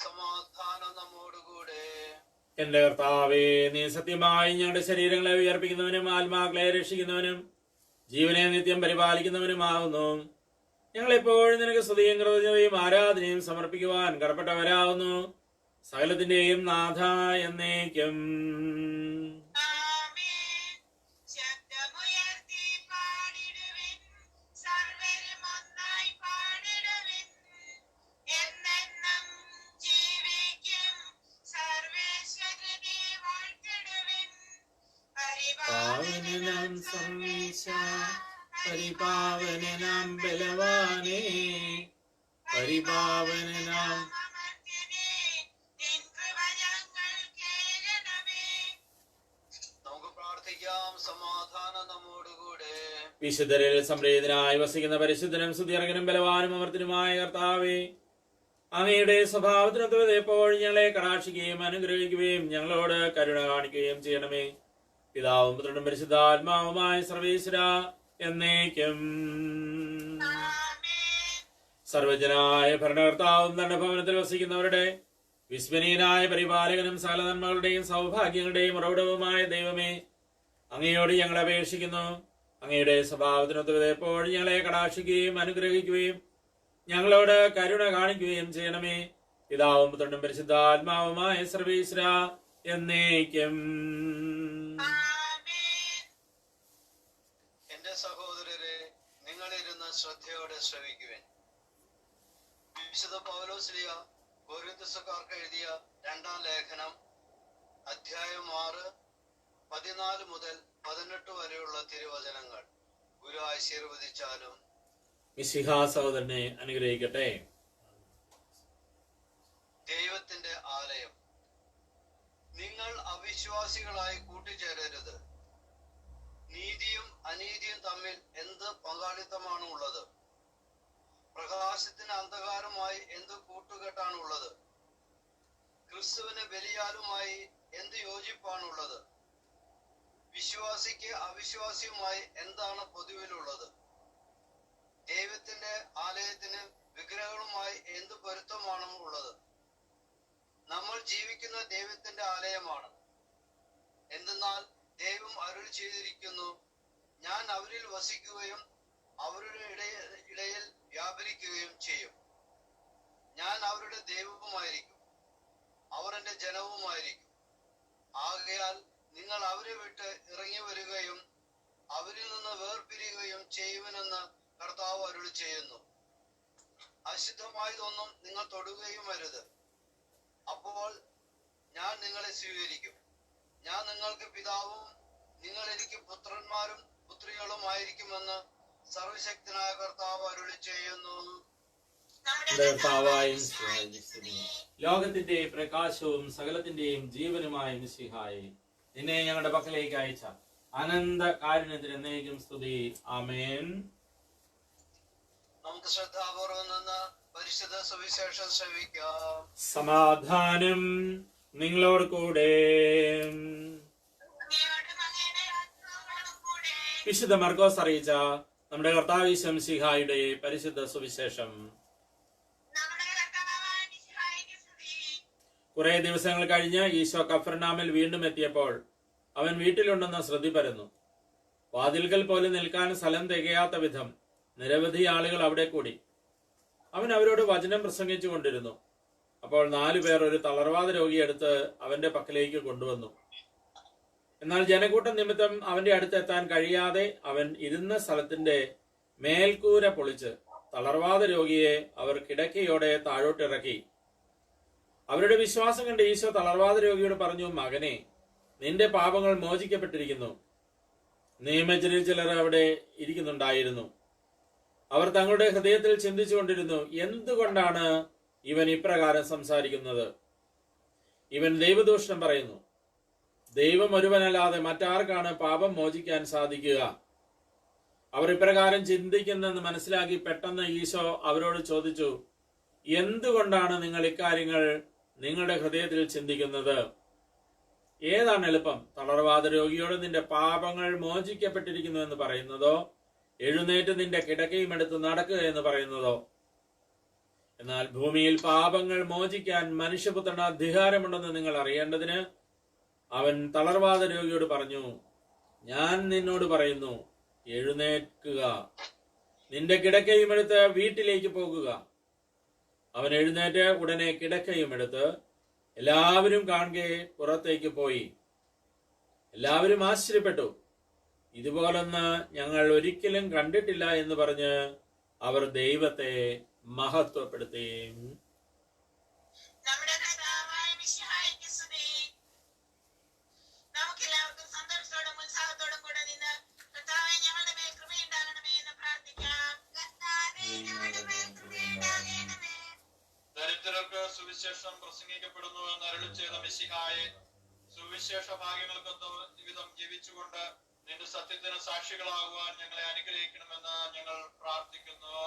സമാധാനം നമ്മോടുകൂടെ. എന്റെ കർത്താവേ, നീ സത്യമായി ഞങ്ങളുടെ ശരീരങ്ങളെ ഉയർപ്പിക്കുന്നവനും ആത്മാക്കളെ രക്ഷിക്കുന്നവനും ജീവനെ നിത്യം പരിപാലിക്കുന്നവനുമാകുന്നു. ഞങ്ങളെപ്പോഴും നിനക്ക് സ്തുതിയും കൃതജ്ഞതയും ആരാധനയും സമർപ്പിക്കുവാൻ കടപ്പെട്ടവരാകുന്നു. സകലത്തിന്റെയും നാഥ എന്നേക്കും. പാവനനാം സർവേശ, പരിപാവനനാം ബലവാനേ, പരിപാവനനാം. നമുക്ക് പ്രാർത്ഥിക്കാം. സമാധാനം നമ്മോടുകൂടെ. വിശുദ്ധരിൽ സംപ്രീതനായി വസിക്കുന്ന പരിശുദ്ധനും സ്തുതിയർഹനും ബലവാനും അമർത്തിനുമായ കർത്താവേ, അങ്ങയുടെ സ്വഭാവത്തിനൊത്തവത് എപ്പോഴും ഞങ്ങളെ കടാക്ഷിക്കുകയും അനുഗ്രഹിക്കുകയും ഞങ്ങളോട് കരുണ കാണിക്കുകയും ചെയ്യണമേ. പിതാവും പുത്രനും പരിശുദ്ധാത്മാവുമായ സർവേശ്വരാ എന്നേക്കും. സർവജനായ ഭരണകർത്താവും തന്റെ ഭവനത്തിൽ വസിക്കുന്നവരുടെ വിസ്മരീയനായ പരിപാലകനും സകല നന്മകളുടെയും സൗഭാഗ്യങ്ങളുടെയും ഉറവിടവുമായ ദൈവമേ, അങ്ങയോട് ഞങ്ങൾ അപേക്ഷിക്കുന്നു. അങ്ങയുടെ സ്വഭാവത്തിനൊത്തവത് എപ്പോഴും ഞങ്ങളെ കടാക്ഷിക്കുകയും അനുഗ്രഹിക്കുകയും ഞങ്ങളോട് കരുണ കാണിക്കുകയും ചെയ്യണമേ. പിതാവും പുത്രനും പരിശുദ്ധാത്മാവുമായ സർവേശ്വരാ എന്നേക്കും. എന്റെ സഹോദരരെ, നിങ്ങളിരുന്ന് ശ്രദ്ധയോടെ ശ്രവിക്കുവിൻ. വിശുദ്ധ പൗലോസ്ലീഹ കൊരിന്ത്യക്കാർക്ക് എഴുതിയ 2-ാം ലേഖനം അധ്യായം 6 14 മുതൽ 18 വരെയുള്ള തിരുവചനങ്ങൾ ഗുരു ആശീർവദിച്ചാലും. മിശിഹാ സഹോദരനെ അനുഗ്രഹിക്കട്ടെ. ദൈവത്തിന്റെ ആലയം. നിങ്ങൾ അവിശ്വാസികളായി കൂട്ടിച്ചേരരുത്. നീതിയും അനീതിയും തമ്മിൽ എന്ത് പങ്കാളിത്തമാണ് ഉള്ളത്? പ്രകാശത്തിന് അന്ധകാരമായി എന്ത് കൂട്ടുകെട്ടാണുള്ളത്? ക്രിസ്തുവിന് ബലിയാലുമായി എന്ത് യോജിപ്പാണുള്ളത്? വിശ്വാസിക്ക് അവിശ്വാസിയുമായി എന്താണ് പൊതുവിലുള്ളത്? ദൈവത്തിന്റെ ആലയത്തിന് വിഗ്രഹങ്ങളുമായി എന്ത് പൊരുത്തമാണ് ഉള്ളത്? നമ്മൾ ജീവിക്കുന്ന ദൈവത്തിന്റെ ആലയമാണ്. എന്തെന്നാൽ ദൈവം അരുളി ചെയ്തിരിക്കുന്നു, ഞാൻ അവരിൽ വസിക്കുകയും അവരുടെ ഇടയിൽ വ്യാപരിക്കുകയും ചെയ്യും. ഞാൻ അവരുടെ ദൈവവുമായിരിക്കും, അവർ എന്റെ ജനവുമായിരിക്കും. ആകയാൽ നിങ്ങൾ അവരെ വിട്ട് ഇറങ്ങി വരികയും അവരിൽ നിന്ന് വേർപിരിയുകയും ചെയ്യുമെന്ന് കർത്താവ് അരുളി ചെയ്യുന്നു. അശുദ്ധമായതൊന്നും നിങ്ങൾ തൊടുകയും അരുത്. അപ്പോൾ ഞാൻ നിങ്ങളെ സ്വീകരിക്കും. ഞാൻ നിങ്ങൾക്ക് പിതാവും നിങ്ങൾ എനിക്ക് പുത്രന്മാരും പുത്രികളുമായിരിക്കുമെന്ന് സർവശക്തനായ കർത്താവ് അരുളി ചെയ്യുന്നു. ലോകത്തിന്റെ പ്രകാശവും സകലത്തിന്റെയും ജീവനുമായ മിശിഹായെ, നിന്നെ ഞങ്ങളുടെ പക്കലേക്ക് അയച്ച അനന്ത കാരുണ്യത്തിന് എന്നേക്കും സ്തുതി. ആമേൻ. നമുക്ക് ശ്രദ്ധാപൂർവം നിന്ന് പരിശുദ്ധ സുവിശേഷം ശ്രവിക്കാം. സമാധാനം നിങ്ങളോട് കൂടെ. വിശുദ്ധ മർക്കോസ് അറിയിച്ച നമ്മുടെ കർത്താവ് ശംസിഹായുടെ പരിശുദ്ധ സുവിശേഷം. കുറെ ദിവസങ്ങൾ കഴിഞ്ഞ് ഈശോ കഫർനാമിൽ വീണ്ടും എത്തിയപ്പോൾ അവൻ വീട്ടിലുണ്ടെന്ന് ശ്രദ്ധ പരന്നു. വാതിൽക്കൽ പോലും നിൽക്കാൻ സ്ഥലം തികയാത്ത വിധം നിരവധി ആളുകൾ അവിടെ കൂടി. അവൻ അവരോട് വചനം പ്രസംഗിച്ചു കൊണ്ടിരുന്നു. അപ്പോൾ 4 പേർ ഒരു തളർവാദ രോഗിയെടുത്ത് അവന്റെ പക്കലേക്ക് കൊണ്ടുവന്നു. എന്നാൽ ജനക്കൂട്ടം നിമിത്തം അവന്റെ അടുത്ത് എത്താൻ കഴിയാതെ അവൻ ഇരുന്ന സ്ഥലത്തിന്റെ മേൽക്കൂര പൊളിച്ച് തളർവാദ രോഗിയെ അവർ കിടക്കയോടെ താഴോട്ടിറക്കി. അവരുടെ വിശ്വാസം കണ്ട് ഈശോ തളർവാദ രോഗിയോട് പറഞ്ഞു, മകനെ, നിന്റെ പാപങ്ങൾ മോചിക്കപ്പെട്ടിരിക്കുന്നു. നിയമജ്ഞരിൽ ചിലർ അവിടെ ഇരിക്കുന്നുണ്ടായിരുന്നു. അവർ തങ്ങളുടെ ഹൃദയത്തിൽ ചിന്തിച്ചുകൊണ്ടിരുന്നു, എന്തുകൊണ്ടാണ് ഇവൻ ഇപ്രകാരം സംസാരിക്കുന്നത്? ഇവൻ ദൈവദൂഷണം പറയുന്നു. ദൈവം ഒരുവനല്ലാതെ മറ്റാർക്കാണ് പാപം മോചിക്കാൻ സാധിക്കുക? അവർ ഇപ്രകാരം ചിന്തിക്കുന്നെന്ന് മനസ്സിലാക്കി പെട്ടെന്ന് ഈശോ അവരോട് ചോദിച്ചു, എന്തുകൊണ്ടാണ് നിങ്ങൾ ഇക്കാര്യങ്ങൾ നിങ്ങളുടെ ഹൃദയത്തിൽ ചിന്തിക്കുന്നത്? ഏതാണ് എളുപ്പം, തളർവാദ രോഗിയോട് നിന്റെ പാപങ്ങൾ മോചിക്കപ്പെട്ടിരിക്കുന്നു എന്ന് പറയുന്നതോ, എഴുന്നേറ്റ് നിന്റെ കിടക്കയും എടുത്ത് നടക്കുക എന്ന് പറയുന്നതോ? എന്നാൽ ഭൂമിയിൽ പാപങ്ങൾ മോചിക്കാൻ മനുഷ്യപുത്രന് അധികാരമുണ്ടെന്ന് നിങ്ങൾ അറിയേണ്ടതിന് അവൻ തളർവാദ രോഗിയോട് പറഞ്ഞു, ഞാൻ നിന്നോട് പറയുന്നു, എഴുന്നേൽക്കുക, നിന്റെ കിടക്കയും എടുത്ത് വീട്ടിലേക്ക് പോകുക. അവൻ എഴുന്നേറ്റ് ഉടനെ കിടക്കയും എടുത്ത് എല്ലാവരും കാണെ പുറത്തേക്ക് പോയി. എല്ലാവരും ആശ്ചര്യപ്പെട്ടു. ഇതുപോലൊന്ന് ഞങ്ങൾ ഒരിക്കലും കണ്ടിട്ടില്ല എന്ന് പറഞ്ഞ് അവർ ദൈവത്തെ മഹത്വപ്പെടുത്തി. നമുക്കെല്ലാവർക്കും സന്തോഷത്തോടും ഉത്സാഹത്തോടും കൂടെ നിന്ന് കർത്താവേ ഞങ്ങളുടെ മേൽ കൃപയുണ്ടാകണമേ എന്ന് പ്രാർത്ഥിക്കാം. ദരിദ്രർക്ക് സുവിശേഷം പ്രസംഗിക്കപ്പെടുന്നു എന്ന് അരുളി ചെയ്ത മിശിഹായെ, സുവിശേഷ ഭാഗ്യങ്ങൾക്കൊത്ത ജീവിതം ജീവിച്ചുകൊണ്ട് നിന്റെ സത്യത്തിന് സാക്ഷികളാകുവാൻ ഞങ്ങളെ അനുഗ്രഹിക്കണമെന്ന് ഞങ്ങൾ പ്രാർത്ഥിക്കുന്നു.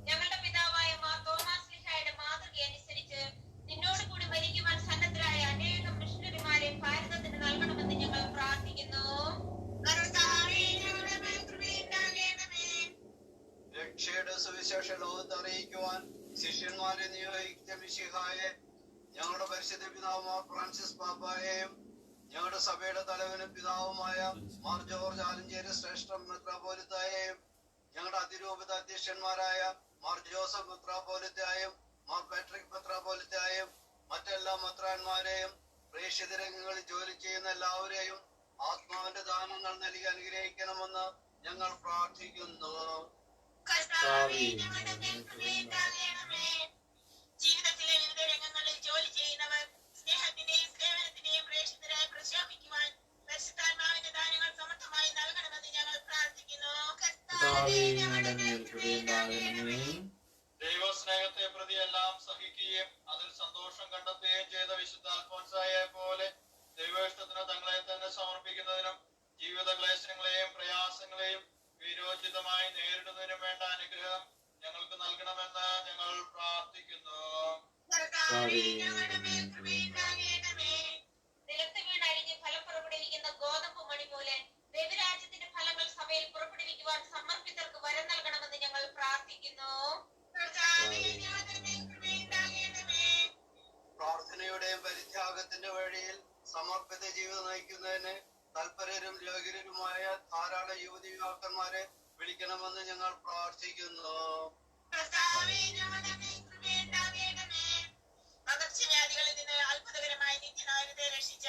ഞങ്ങളുടെ പിതാവായ മാർ തോമാസ് ശ്ലീഹായുടെ മാതൃക അനുസരിച്ച് നിന്നോട് കൂടി മരിക്കുവാൻ സന്നദ്ധരായ അനേകം മിഷണറിമാരെ ഭാരതത്തിന് നൽകണമെന്ന് ഞങ്ങൾ പ്രാർത്ഥിക്കുന്നു. രക്ഷയുടെ സുവിശേഷ ലോകത്ത് അറിയിക്കുവാൻ ശിഷ്യന്മാരെ നിയോഗിച്ച മിശിഹായെ, ഞങ്ങളുടെ പരിശുദ്ധ പിതാവുമായ ഫ്രാൻസിസ് പാപ്പായെയും ഞങ്ങളുടെ സഭയുടെ തലവനും പിതാവുമായ മാർ ജോർജ് ആലഞ്ചേരി ശ്രേഷ്ഠ മെത്രാപ്പോലിത്തായെയും ഞങ്ങളുടെ അതിരൂപത അധ്യക്ഷന്മാരായ മാർ ജോസഫ് മെത്രാപ്പോലിത്തായും മാർ പാട്രിക് മെത്രാപ്പോലിത്തായും മറ്റെല്ലാ മെത്രാന്മാരെയും പ്രേക്ഷിത രംഗങ്ങളിൽ ജോലി ചെയ്യുന്ന എല്ലാവരെയും ആത്മാവിന്റെ ദാനങ്ങൾ നൽകി അനുഗ്രഹിക്കണമെന്ന് ഞങ്ങൾ പ്രാർത്ഥിക്കുന്നു. ജീവിതത്തിലെ വിവിധ രംഗങ്ങളിൽ ജോലി ചെയ്യുന്നവർ സ്നേഹത്തിന്റെയും സേവനത്തിന്റെയും പ്രേക്ഷിതരായി പ്രശോഭിക്കുവാൻ പരിശുദ്ധാത്മാവിന്റെ ദാനങ്ങൾ സമർത്ഥമായി നൽകണമെന്ന് ഞങ്ങൾ പ്രാർത്ഥിക്കുന്നു. ദൈവസ്നേഹത്തെ പ്രതി എല്ലാം സഹിക്കുകയും അതിൽ സന്തോഷം കണ്ടെത്തുകയും ചെയ്ത വിശുദ്ധ അൽഫോൻസായെ പോലെ ദൈവേഷ്ടത്തിന് തങ്ങളെ തന്നെ സമർപ്പിക്കുന്നതിനും ജീവിത ക്ലേശങ്ങളെയും പ്രയാസങ്ങളെയും വിരോചിതമായി നേരിടുന്നതിനും വേണ്ട അനുഗ്രഹം ഞങ്ങൾക്ക് നൽകണമെന്ന് ഞങ്ങൾ പ്രാർത്ഥിക്കുന്നു. നിലത്ത് വീണഴിഞ്ഞ് ഫലം പുറപ്പെടുവിക്കുന്ന ഗോതമ്പ് മണി പോലെ ദൈവരാജ്യത്തിന്റെ ഫലങ്ങൾ സഭയിൽ പുറപ്പെടുവിക്കുവാൻ സമർപ്പിതർക്ക് വരം നൽകണമെന്ന് ഞങ്ങൾ പ്രാർത്ഥിക്കുന്നു. പ്രാർത്ഥനയുടെയും പരിത്യാഗത്തിന്റെ വഴിയിൽ സമർപ്പിത ജീവിതം നയിക്കുന്നതിന് തൽപരരും യോഗ്യരുമായ ധാരാളം യുവതി യുവാക്കന്മാരെ വിളിക്കണമെന്ന് ഞങ്ങൾ പ്രാർത്ഥിക്കുന്നു. പകർച്ചവ്യാധികളിൽ നിന്ന് അത്ഭുതകരമായി നിത്യനായകത്തെ രക്ഷിച്ച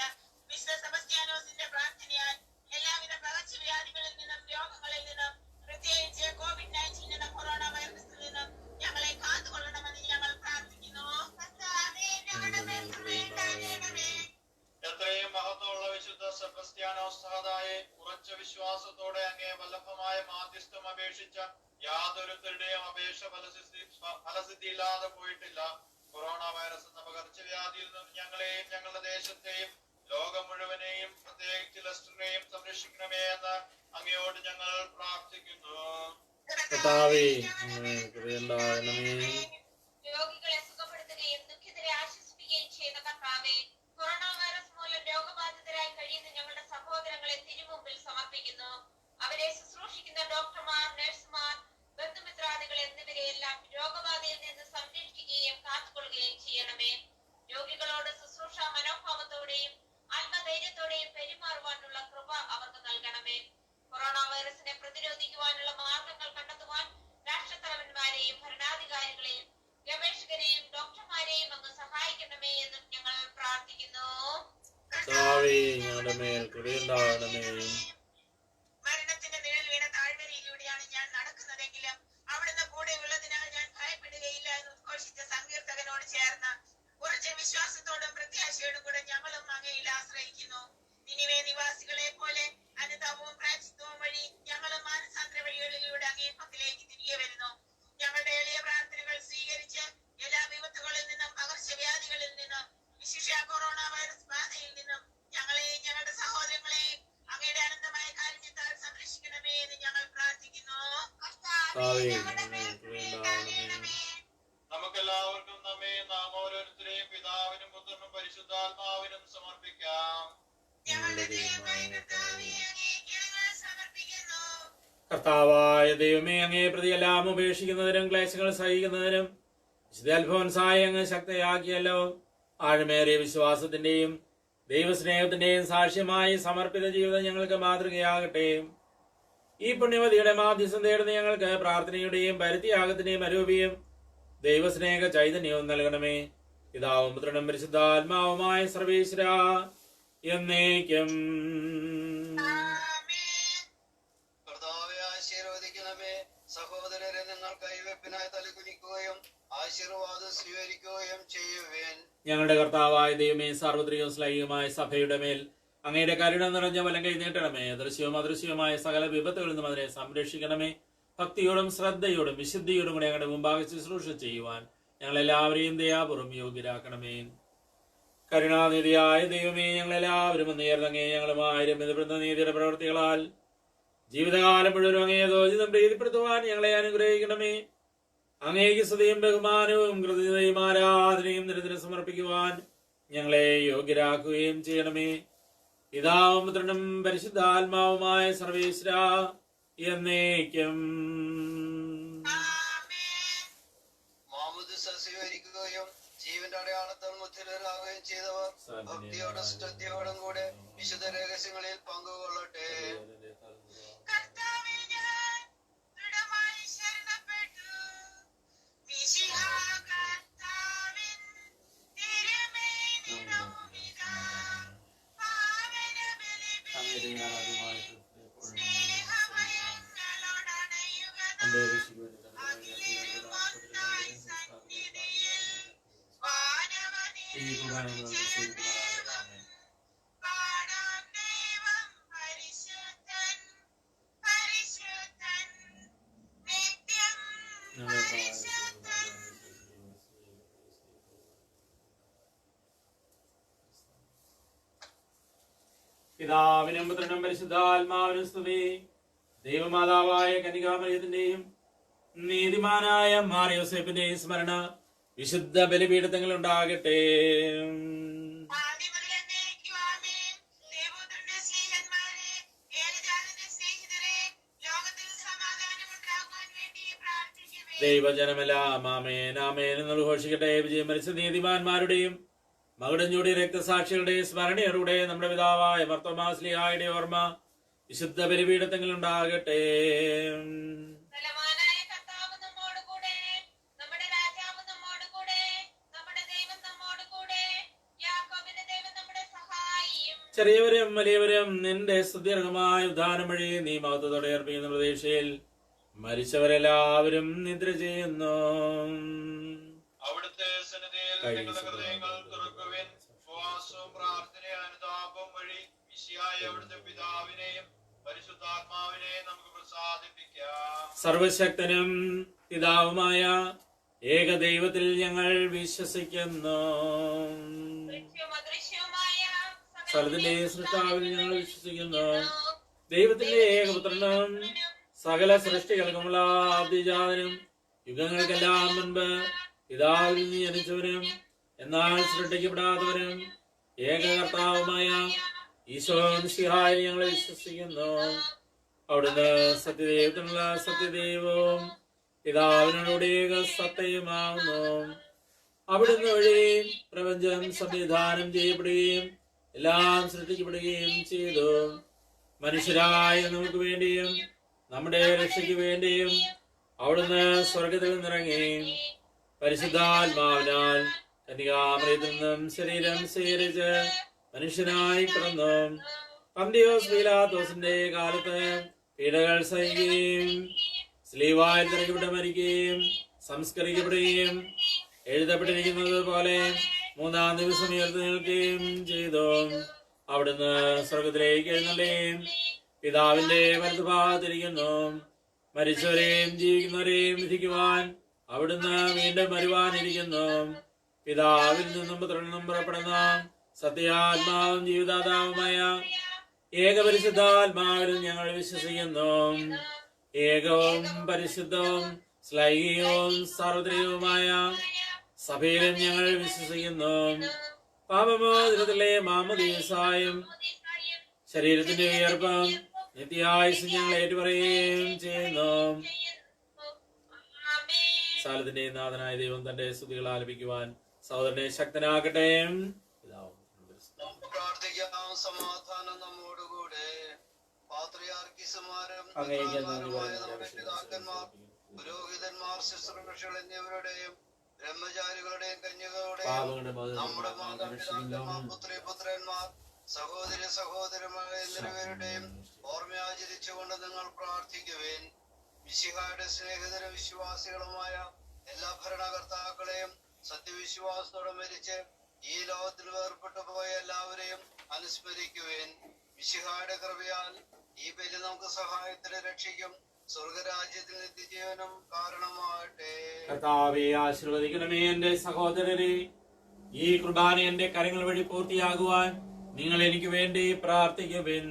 വിശുദ്ധ സെബസ്ത്യാനോസിന്റെ പ്രാർത്ഥനയാൽ എല്ലാവിധ പകർച്ചവ്യാധികളിൽ നിന്നും രോഗങ്ങളിൽ നിന്നും പ്രത്യേകിച്ച് COVID-19 എന്ന കൊറോണ വൈറസിൽ നിന്നും ഞങ്ങളെ കാത്തുകൊള്ളണമെന്ന് ഞങ്ങൾ പ്രാർത്ഥിക്കുന്നു. എത്രയും മഹത്വമുള്ള വിശുദ്ധ സെബസ്ത്യാനോസ് സഹതായെ ഉറച്ച വിശ്വാസത്തോടെ അങ്ങേ വല്ലഭമായ മാധ്യസ്ഥം അപേക്ഷിച്ച യാതൊരുത്തരുടെയും അപേക്ഷ ഫലസിദ്ധിയില്ലാതെ പോയിട്ടില്ല. കൊറോണ വൈറസ് എന്ന പകർച്ചവ്യാധിയിൽ നിന്ന് ഞങ്ങളെയും ഞങ്ങളുടെ ദേശത്തെയും ലോകം മുഴുവനെയും പ്രത്യേകിച്ച് ലെസ്റ്ററിനെയും സംരക്ഷിക്കണമേ എന്ന് അങ്ങയോട് ഞങ്ങൾ പ്രാർത്ഥിക്കുന്നു. രോഗികളെ സുഖപ്പെടുത്തുകയും ദുഃഖിതരെ ആശ്വസിപ്പിക്കുകയും ചെയ്ത കർത്താവേ, കൊറോണ വൈറസ് മൂലം രോഗബാധിതരായി കഴിയുന്ന ഞങ്ങളുടെ സഹോദരങ്ങൾ ഞങ്ങളെ തിരുമുമ്പിൽ സമർപ്പിക്കുന്നു. അവരെ ശുശ്രൂഷിക്കുന്ന ഡോക്ടർമാർ, നഴ്സുമാർ, ബന്ധുമിത്രാദികൾ എന്നിവരെയെല്ലാം രോഗബാധയിൽ നിന്ന് സംരക്ഷിക്കുകയും കാത്തുകൊള്ളുകയും ചെയ്യണമേ. രോഗികളോട് ശുശ്രൂഷ മനോഭാവത്തോടെയും ആത്മധൈര്യത്തോടെയും പെരുമാറുവാനുള്ള കൃപ അവർക്ക് നൽകണമേ. കൊറോണ വൈറസിനെ പ്രതിരോധിക്കുവാനുള്ള മാർഗങ്ങൾ കണ്ടെത്തുവാൻ രാഷ്ട്രത്തലവന്മാരെയും ഭരണാധികാരികളെയും ഗവേഷകരെയും ഡോക്ടർമാരെയും അങ്ങ് സഹായിക്കണമേ എന്നും ഞങ്ങൾ പ്രാർത്ഥിക്കുന്നു. ഞങ്ങളുടെ മേൽ കൃപയുണ്ടാകണമേ. മരണത്തിന്റെ നിഴൽ വീണ താഴ്വരയിലൂടെയാണ് ഞാൻ നടക്കുന്നതെങ്കിലും അവിടുന്ന് കൂടെ ഉള്ളതിനാൽ ഞാൻ ഭയപ്പെടുകയില്ല എന്ന് ഉദ്ഘോഷിച്ച സങ്കീർത്തകനോട് ചേർന്ന് ഉറച്ച വിശ്വാസത്തോടും പ്രത്യാശയോടും കൂടെ ഞങ്ങളും അങ്ങയിൽ ആശ്രയിക്കുന്നു. നിനിവേ നിവാസികളെ പോലെ അനുതാപവും പ്രായശ്ചിത്തവും വഴി ഞങ്ങളും മാനസാന്തര വഴികളിലൂടെ അങ്ങേ പക്കലേക്ക് തിരികെ വരുന്നു. ഞങ്ങളുടെ എളിയ പ്രാർത്ഥനകൾ സ്വീകരിച്ച് എല്ലാ വിപത്തുകളിൽ നിന്നും പകർച്ചവ്യാധികളിൽ നിന്നും വിശിഷ്യ കൊറോണ വൈറസ് ബാധയിൽ നിന്നും ഞങ്ങളെയും ഞങ്ങളുടെ സഹോദരങ്ങളെയും അങ്ങയുടെ അനന്തമായ കാരുണ്യത്താൽ സംരക്ഷിക്കണമേ എന്ന് ഞങ്ങൾ പ്രാർത്ഥിക്കുന്നു. നമുക്കെല്ലാവർക്കും നമ്മെ നാം ഓരോരുത്തരെയും പിതാവിനും പുത്രനും പരിശുദ്ധാത്മാവിനും സമർപ്പിക്കാം. കർത്താവായ ദൈവമേ, അങ്ങേ പ്രതി എല്ലാം ഉപേക്ഷിക്കുന്നതിനും ക്ലേശങ്ങൾ സഹിക്കുന്നതിനും വിശുദ്ധ അൽഫോൻസായി അങ്ങ് ശക്തയാക്കിയല്ലോ. ആഴമേറിയ വിശ്വാസത്തിന്റെയും ദൈവസ്നേഹത്തിന്റെയും സാക്ഷ്യമായി സമർപ്പിത ജീവിതം ഞങ്ങൾക്ക് മാതൃകയാകട്ടെ. ഈ പുണ്യവതിയുടെ മാധ്യസ്ഥം തേടുന്ന ഞങ്ങൾക്ക് പ്രാർത്ഥനയുടെയും പരിത്യാഗത്തിന്റെയും അരൂപിയും ദൈവസ്നേഹ ചൈതന്യവും നൽകണമേ. പിതാവും പുത്രനും പരിശുദ്ധാത്മാവുമായ സർവേശ്വരാ എന്നേക്കും. കർത്താവെ ആശീർവദിക്കണമേ. സഹോദരരെ, നിങ്ങൾ കൈവെപ്പിനായി തലകുനിക്കുകയും ആശീർവാദം സ്വീകരിക്കുകയും ചെയ്യുവേൻ. ഞങ്ങളുടെ കർത്താവായ ദൈവമേ, സാർവത്രികവും ശ്ലൈകമായ സഭയുടെ മേൽ അങ്ങയുടെ കരുണ നിറഞ്ഞ വലം കൈ നീട്ടണമേ. ദൃശ്യവും അദൃശ്യവുമായ സകല വിപത്തുകളിൽ നിന്നും അതിനെ സംരക്ഷിക്കണമേ. ഭക്തിയോടും ശ്രദ്ധയോടും വിശുദ്ധിയോടും കൂടി ഞങ്ങളുടെ മുമ്പാകെ ശുശ്രൂഷ ചെയ്യുവാൻ ഞങ്ങളെല്ലാവരെയും ദയാപൂർവ്വം യോഗ്യരാക്കണമേ. കരുണാനിധിയായ ദൈവമേ, ഞങ്ങളെല്ലാവരും നേർന്നങ്ങേ ഞങ്ങളുമായിരം ബന്ധപ്പെടുന്ന നീതിയുടെ പ്രവൃത്തികളാൽ ജീവിതകാലം മുഴുവൻ അങ്ങേ ദോഷിതം പ്രീതിപ്പെടുത്തുവാൻ ഞങ്ങളെ അനുഗ്രഹിക്കണമേ. അങ്ങേക്ക് സ്തുതിയും ബഹുമാനവും കൃതജ്ഞതയും ആരാധനയും നിരന്തരം സമർപ്പിക്കുവാൻ ഞങ്ങളെ യോഗ്യരാക്കുകയും ചെയ്യണമേ. പിതാവും പുത്രനും പരിശുദ്ധാത്മാവുമായ സർവേശ്വരാ എന്നേക്കും. മാമോദിസ സ്വീകരിക്കുകയും ജീവന്റെ അടയാളത്താൽ മുദ്രരാകുകയും ചെയ്തവർ ഭക്തിയോടും ശ്രദ്ധയോടും കൂടെ വിശുദ്ധ രഹസ്യങ്ങളിൽ പങ്കുകൊള്ളട്ടെ. പിതാവിനും പുത്രനും പരിശുദ്ധാത്മാവിനും സ്തുതി. ദൈവമാതാവായ കന്യകാമറിയത്തിന്റെയും നീതിമാനായ മാർ യോസേഫിന്റെയും സ്മരണ വിശുദ്ധ ബലിപീഠത്തിൽ ഉണ്ടാകട്ടെ. ദൈവജനമെല്ലാം ആമേൻ ആമേൻ എന്ന് ഘോഷിക്കട്ടെ. വിജയം മരിച്ച നീതിമാന്മാരുടെയും മകുടഞ്ചൂടി രക്തസാക്ഷികളുടെയും സ്മരണയോടെ നമ്മുടെ പിതാവായ മർത്തോമാസ്ലിഹായുടെ ഓർമ്മ വിശുദ്ധ ബലിപീഠത്തിൽ ഉണ്ടാകട്ടെ. ചെറിയവരും വലിയവരും നിന്റെ സ്തുത്യർഹമായ ഉദ്ധാനം വഴി നീ മഹത്വത്തോടെ അർപ്പിക്കുന്ന പ്രതീക്ഷയിൽ മരിച്ചവരെല്ലാവരും നിദ്ര ചെയ്യുന്നു. അവിടുത്തെ സന്നിധിയിൽ നിങ്ങളുടെ ഹൃദയങ്ങൾ തുറക്കുവിൻ. ഉപവാസവും പ്രാർത്ഥനയും അനുതാപവും വഴി മിശിഹായ അവിടുത്തെ പിതാവിനെയും പരിശുദ്ധാത്മാവിനെയും നമുക്ക് പ്രസാദിപ്പിക്കാം. സർവശക്തനും പിതാവുമായ ഏകദൈവത്തിൽ ഞങ്ങൾ വിശ്വസിക്കുന്നു. സകലത്തിന്റെ സൃഷ്ടാവിൽ ഞങ്ങൾ വിശ്വസിക്കുന്നു. ദൈവത്തിന്റെ ഏകപുത്രനും സകല സൃഷ്ടികൾക്കുമുള്ള ആദ്യജാതനും യുഗങ്ങൾക്കെല്ലാം മുൻപ് പിതാവിൽ നിന്ന് ജനിച്ചവരും എന്നാൽ സൃഷ്ടിക്കപ്പെടാത്തവരും ഏകകർത്താവുമായ ഈശോ മിശിഹായിൽ ഞങ്ങൾ വിശ്വസിക്കുന്നു. അവിടുന്ന് സത്യദൈവത്തിനുള്ള സത്യദൈവവും പിതാവിനോട് സത്യമാവുന്നു. അവിടുന്ന് വഴി പ്രപഞ്ചം സംവിധാനം ചെയ്യപ്പെടുകയും എല്ലാം സൃഷ്ടിക്കപ്പെടുകയും ചെയ്തു. മനുഷ്യരായ നമുക്ക് വേണ്ടിയും നമ്മുടെ രക്ഷയ്ക്ക് വേണ്ടിയും അവിടുന്ന് സ്വർഗത്തിൽ നിന്നിറങ്ങി പരിശുദ്ധാത്മാവിനാൽ കന്യകാമറിയത്തിൽ നിന്നും ശരീരം സ്വീകരിച്ച് മനുഷ്യനായി പിറന്നു. പന്തിയോസ് പീലാത്തോസിന്റെ കാലത്ത് പീഡകൾ സഹിക്കുകയും സ്ലീവായിൽ തിരക്കപ്പെട്ട് മരിക്കുകയും സംസ്കരിക്കപ്പെടുകയും എഴുതപ്പെട്ടിരിക്കുന്നത് പോലെ 3-ാം ദിവസം ഉയർത്തെഴുന്നേൽക്കുകയും ചെയ്തു. അവിടുന്ന് സ്വർഗത്തിലേക്ക് എഴുന്നള്ളുകയും പിതാവിന്റെ വലതുഭാഗത്തിരിക്കുന്നു. മരിച്ചവരെയും ജീവിക്കുന്നവരെയും വിധിക്കുവാൻ അവിടുന്ന് വീണ്ടും വരുവാനിരിക്കുന്നു. പിതാവിൽ നിന്നും പുത്രനിൽ നിന്നും പുറപ്പെടുന്ന സത്യാത്മാവും ജീവിതാതാവുമായ ഏകപരിശുദ്ധാത്മാവിലും ഞങ്ങൾ വിശ്വസിക്കുന്നു. ഏകവും പരിശുദ്ധവും ശ്ലൈഹികവും സാർവത്രികവുമായ സഭയിലും ഞങ്ങൾ വിശ്വസിക്കുന്നു. പാപമോചനത്തിലെ മാമോദീസായും ശരീരത്തിന്റെ ഉയർപ്പം നിത്യായുസ്സും ഞങ്ങൾ ഏറ്റുപറയുകയും ചെയ്യുന്നു. സാലത്തിന്റെ നാഥനായ ദൈവം തന്റെ സ്തുതികൾ ആലപിക്കുവാൻ സഹോദരനെ ശക്തനാകട്ടെ. പ്രാർത്ഥിക്കാം. സമാധാനം നമ്മോടുകൂടെ. പാത്രിയാർക്കീസുമാരും നമ്മുടെ പിതാക്കന്മാർ, പുരോഹിതന്മാർ, ശുശ്രൂഷകൾ എന്നിവരുടെയും ബ്രഹ്മചാരികളുടെയും കന്യകളുടെയും നമ്മുടെ മാതാപിതാക്കന്മാർ, പുത്രിപുത്രന്മാർ, സഹോദരി സഹോദരന്മാർ എന്നിവരുടെയും ഓർമ്മയാചരിച്ചുകൊണ്ട് നിങ്ങൾ പ്രാർത്ഥിക്കുവേൻ. മിശിഹായുടെ സ്നേഹിതരും വിശ്വാസികളുമായ എല്ലാ ഭരണകർത്താക്കളെയും സത്യവിശ്വാസത്തോടെ മരിച്ച് ഈ ലോകത്തിൽ വേർപെട്ടു പോയ എല്ലാവരെയും അനുസ്മരിക്കുവേൻ. മിശിഹായുടെ കൃപയാൽ ഈ ബലി നമുക്ക് സഹായത്തിന് രക്ഷിക്കും സ്വർഗരാജ്യത്തിൽ നിത്യജീവനം കാരണമാകട്ടെ. കർത്താവേ, ആശീർവദിക്കണമേ എന്റെ സഹോദരരെ. ഈ കുർബാന എന്റെ കരങ്ങൾ വഴി പൂർത്തിയാകുവാൻ നിങ്ങൾ എനിക്ക് വേണ്ടി പ്രാർത്ഥിക്കുവിൻ.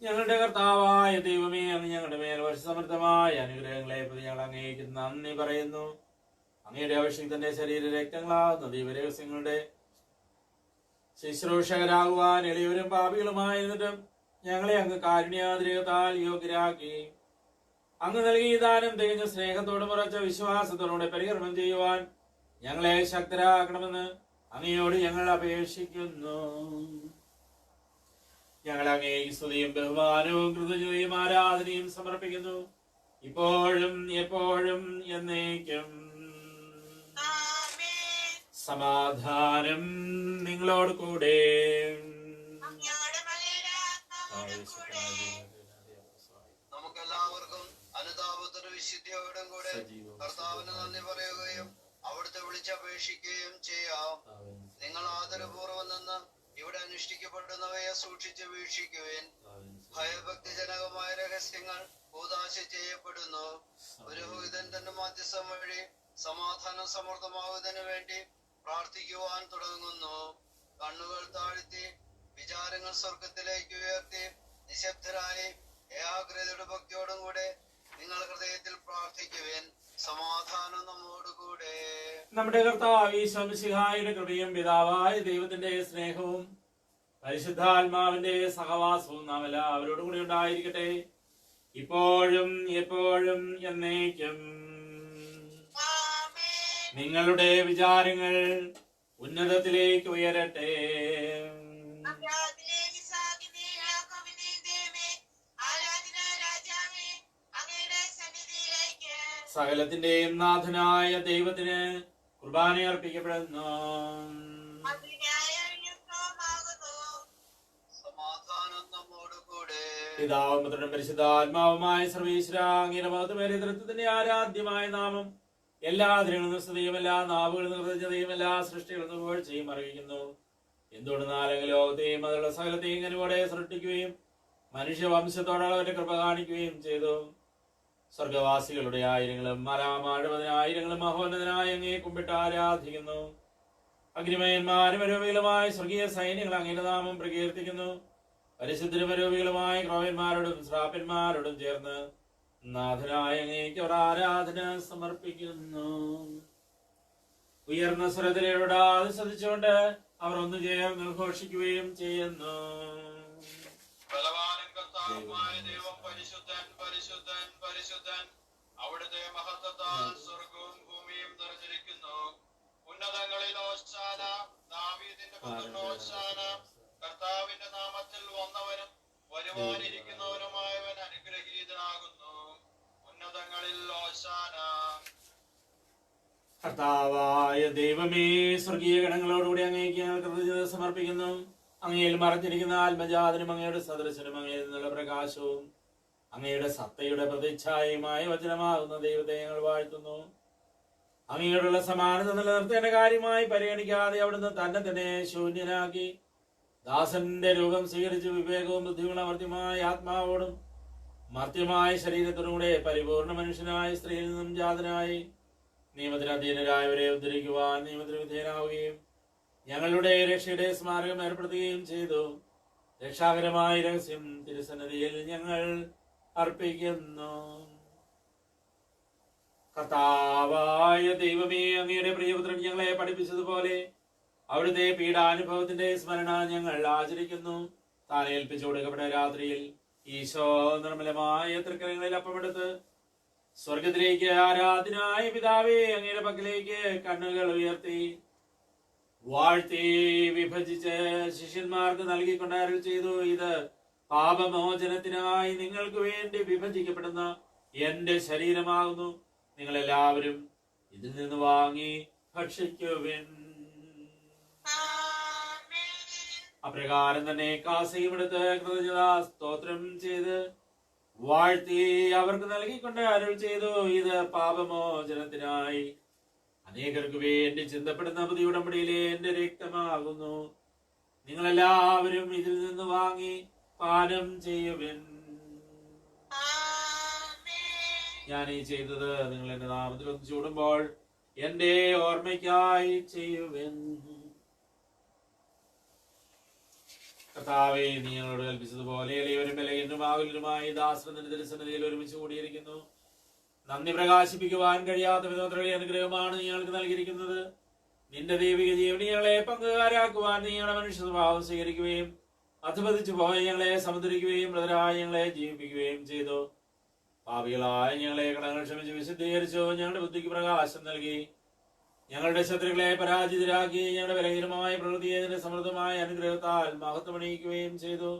ഞങ്ങളുടെ കർത്താവായ ദൈവമേ, അങ്ങ് ഞങ്ങളുടെ മേൽ വർഷസമൃദ്ധമായ അനുഗ്രഹങ്ങളെ പ്രതി ഞങ്ങൾ അങ്ങേക്ക് നന്ദി പറയുന്നു. അങ്ങയുടെ അഭിഷേകത്തിന്റെ ശരീര രക്തങ്ങളാകുന്ന ദൈവരഹസ്യങ്ങളുടെ ശുശ്രൂഷകരാകുവാൻ എളിയവരും പാപികളുമായിരുന്നിട്ടും ഞങ്ങളെ അങ്ങ് കാരുണ്യാതിരകത്താൽ യോഗ്യരാക്കി. അങ്ങ് നൽകിയ ദാനം തികഞ്ഞ സ്നേഹത്തോടും ഉറച്ച വിശ്വാസത്തോടെ പരികർമ്മം ചെയ്യുവാൻ ഞങ്ങളെ ശക്തരാക്കണമെന്ന് അങ്ങയോട് ഞങ്ങൾ അപേക്ഷിക്കുന്നു. ഞങ്ങൾ അങ്ങേക്ക് സ്തുതിയും ബഹുമാനവും കൃതജ്ഞതയും ആരാധനയും സമർപ്പിക്കുന്നു, ഇപ്പോഴും എപ്പോഴും എന്നേക്കും. സമാധാനം നിങ്ങളോട് കൂടെ. നമുക്കെല്ലാവർക്കും അനുതാപത്തോടെ വിശുദ്ധിയോടും കൂടെ കർത്താവിന് നന്ദി പറയുകയും അവിടുത്തെ വിളിച്ചപേക്ഷിക്കുകയും ചെയ്യാം. നിങ്ങൾ ആദരപൂർവ്വം നിന്ന് ഇവിടെ അനുഷ്ഠിക്കപ്പെടുന്നവയെ സൂക്ഷിച്ച് വീക്ഷിക്കുവേൻ. ഭയഭക്തിജനകമായ രഹസ്യങ്ങൾ കൂദാശ ചെയ്യപ്പെടുന്നു. പുരോഹിതൻ തന്റെ മധ്യസ്ഥം വഴി സമാധാനം സമൃദ്ധമാകുന്നതിനു വേണ്ടി പ്രാർത്ഥിക്കുവാൻ തുടങ്ങുന്നു. കണ്ണുകൾ താഴ്ത്തി വിചാരങ്ങൾ സ്വർഗത്തിലേക്ക് ഉയർത്തി നിശബ്ദരായി ഏകാഗ്രതയുടെ ഭക്തിയോടും കൂടെ നിങ്ങൾ ഹൃദയത്തിൽ പ്രാർത്ഥിക്കുവേൻ. സമാധാനം നമ്മോടുകൂടെ. നമ്മുടെ കർത്താവ് ഈശോ മിശിഹായുടെ കൃപയും പിതാവായ ദൈവത്തിന്റെ സ്നേഹവും പരിശുദ്ധാത്മാവിന്റെ സഹവാസവും നാം എല്ലാവരോടും കൂടി ഉണ്ടായിരിക്കട്ടെ, ഇപ്പോഴും എപ്പോഴും എന്നേക്കും. നിങ്ങളുടെ വിചാരങ്ങൾ ഉന്നതത്തിലേക്ക് ഉയരട്ടെ. സകലത്തിന്റെയും നാഥനായ ദൈവത്തിന് കുർബാന അർപ്പിക്കപ്പെടുന്നു. സമാധാനം നമ്മോടുകൂടെ. പിതാവും പുത്രനും പരിശുദ്ധാത്മാവുമായ സർവീശ്വര, അങ്ങയുടെ മഹത്വമേറിയ ദൈവത്തിന്റെ ആരാധ്യമായ നാമം എല്ലാ ദിനങ്ങളും സ്തുതിയും എല്ലാ നാവുകളും കൃതജ്ഞതയും എല്ലാ സൃഷ്ടികളും പുകഴ്ചയും അറിയിക്കുന്നു. എന്തുകൊണ്ടെന്നാൽ ലോകത്തെയും അതിലുള്ള സകലത്തെയും അനുവോടെ സൃഷ്ടിക്കുകയും മനുഷ്യവംശത്തോടുള്ള അവരുടെ കൃപ കാണിക്കുകയും ചെയ്തു. സ്വർഗവാസികളുടെ ആയിരങ്ങളും മലാമാഴുപതിനായിരങ്ങളും മഹോന്നതനായ അങ്ങയെ കുമ്പിട്ട് ആരാധിക്കുന്നു. അഗ്നിമയന്മാരും അരൂപികളുമായ സ്വർഗീയ സൈന്യങ്ങൾ അങ്ങയുടെ നാമം പ്രകീർത്തിക്കുന്നു. പരിശുദ്ധരും അരൂപികളുമായ ക്രോവന്മാരോടും ശ്രാപ്പന്മാരോടും ചേർന്ന് നാഥനായ അങ്ങേക്ക് ഒരു ആരാധന സമർപ്പിക്കുന്നു. ഉയർന്ന സ്വരത്തിലൂടാതെ ശ്രദ്ധിച്ചുകൊണ്ട് അവർ ഒന്ന് ചേർന്ന് ഘോഷിക്കുകയും ചെയ്യുന്നു. ബലവാനും കർത്താവുമായ ദൈവം പരിശുദ്ധൻ പരിശുദ്ധൻ പരിശുദ്ധൻ. അവിടുത്തെ മഹത്വത്താൽ സ്വർഗവും ഭൂമിയും നിറഞ്ഞിരിക്കുന്നു. ഉന്നതങ്ങളിൽ ഓശാന, ദാവീദിന്റെ പുത്രൻ ഓശാന. കർത്താവിന്റെ നാമത്തിൽ വന്നവനും വരുവാനിരിക്കുന്നവനുമായവൻ അനുഗ്രഹീതനാകുന്നു. ഉന്നതങ്ങളിൽ ഓശാന. കർത്താവായ ദൈവമേ, സ്വർഗീയ ഗണങ്ങളോടുകൂടി അങ്ങേക്ക് ഞങ്ങൾ കൃതജ്ഞത സമർപ്പിക്കുന്നു. അങ്ങയിൽ മറഞ്ഞിരിക്കുന്ന ആത്മജാതനും അങ്ങയുടെ സദൃശനും അങ്ങയിൽ നിന്നുള്ള പ്രകാശവും അങ്ങയുടെ സത്തയുടെ പ്രതിച്ഛായയുമായ വചനമാകുന്ന ദൈവത്തെ ഞങ്ങൾ വാഴ്ത്തുന്നു. അങ്ങയോടുള്ള സമാനത നിലനിർത്തേണ്ട കാര്യമായി പരിഗണിക്കാതെ അവിടുന്ന് തന്നെ തന്നെ ശൂന്യനാക്കി ദാസന്റെ രൂപം സ്വീകരിച്ച് വിവേകവും ബുദ്ധിയുള്ള മർത്യമായ ആത്മാവോടും മർത്യമായ ശരീരത്തോടും കൂടെ പരിപൂർണ മനുഷ്യനായ സ്ത്രീയിൽ നിന്നും ജാതനായി നിയമത്തിന് അധീനരായവരെ ഉദ്ധരിക്കുവാൻ നിയമത്തിന് വിധേയനാവുകയും ഞങ്ങളുടെ രക്ഷയുടെ സ്മാരകം ഏർപ്പെടുത്തുകയും ചെയ്തു. രക്ഷാകരമായ രഹസ്യം തിരുസന്നിധിയിൽ ഞങ്ങൾ അർപ്പിക്കുന്നു. കർത്താവായ ദൈവമേ, അങ്ങയുടെ പ്രിയപുത്രൻ ഞങ്ങളെ പഠിപ്പിച്ചതുപോലെ അവിടുത്തെ പീഡാനുഭവത്തിന്റെ സ്മരണ ഞങ്ങൾ ആചരിക്കുന്നു. താൻ ഏൽപ്പിച്ചു കൊടുക്കപ്പെട്ട രാത്രിയിൽ ഈശോ നിർമ്മലമായ തൃക്കരങ്ങളിൽ അപ്പമെടുത്ത് സ്വർഗത്തിലേക്ക് ആരാധനായ പിതാവേ അങ്ങയുടെ പക്കലേക്ക് കണ്ണുകൾ ഉയർത്തി വാഴ്ത്തി വിഭജിച്ച് ശിഷ്യന്മാർക്ക് നൽകിക്കൊണ്ട് അരുൾ ചെയ്തു, ഇത് പാപമോചനത്തിനായി നിങ്ങൾക്ക് വേണ്ടി വിഭജിക്കപ്പെടുന്ന എന്റെ ശരീരമാകുന്നു. നിങ്ങളെല്ലാവരും ഇതിൽ നിന്ന് വാങ്ങി ഭക്ഷിക്കുവിൻ. അപ്രകാരം തന്നെ കാസയും എടുത്ത് കൃതജ്ഞതാ സ്തോത്രം ചെയ്ത് വാഴ്ത്തി അവർക്ക് നൽകിക്കൊണ്ട് അരുൾ ചെയ്തു, ഇത് പാപമോചനത്തിനായി അനേകർക്ക് വേണ്ടി ചിന്തപ്പെടുന്ന പുതിയ ഉടമ്പടിയിലെ എന്റെ രക്തമാകുന്നു. നിങ്ങളെല്ലാവരും ഇതിൽ നിന്ന് വാങ്ങി പാനം ചെയ്യുവിൻ. ഞാൻ ഈ ചെയ്തത് നിങ്ങൾ എന്റെ നാമത്തിൽ ഒന്ന് ചൂടുമ്പോൾ എന്റെ ഓർമ്മയ്ക്കായി ചെയ്യുവിൻ. കർത്താവേ, നീ ഞങ്ങളോട് കൽപ്പിച്ചതുപോലെ എളിയവരും ബലഹീനരും ആകുലരുമായി ദാസന്റെ തിരുസന്നിധിയിൽ ഒരുമിച്ച് കൂടിയിരിക്കുന്നു. നന്ദി പ്രകാശിപ്പിക്കുവാൻ കഴിയാത്ത വിധത്തിലുള്ള അനുഗ്രഹമാണ് ഞങ്ങൾക്ക് നൽകിയിരിക്കുന്നത്. നിന്റെ ദൈവിക ജീവനെ ഞങ്ങളെ പങ്കുകാരാക്കുവാൻ നീ ഞങ്ങളുടെ മനുഷ്യ സ്വഭാവം സ്വീകരിക്കുകയും അധപതിച്ചു പോയ ഞങ്ങളെ സമുദ്രിക്കുകയും മൃതരായ ഞങ്ങളെ ജീവിപ്പിക്കുകയും ചെയ്തു. പാപികളായ ഞങ്ങളെ കടങ്ങൾ ക്ഷമിച്ച് വിശുദ്ധീകരിച്ചു. ഞങ്ങളുടെ ബുദ്ധിക്ക് പ്രകാശം നൽകി. ഞങ്ങളുടെ ശത്രുക്കളെ പരാജിതരാക്കി. ഞങ്ങളുടെ ബലഹീനമായ പ്രകൃതിയെ നിന്റെ സമൃദ്ധമായ അനുഗ്രഹത്താൽ മഹത്വമണിയിക്കുകയും ചെയ്തു.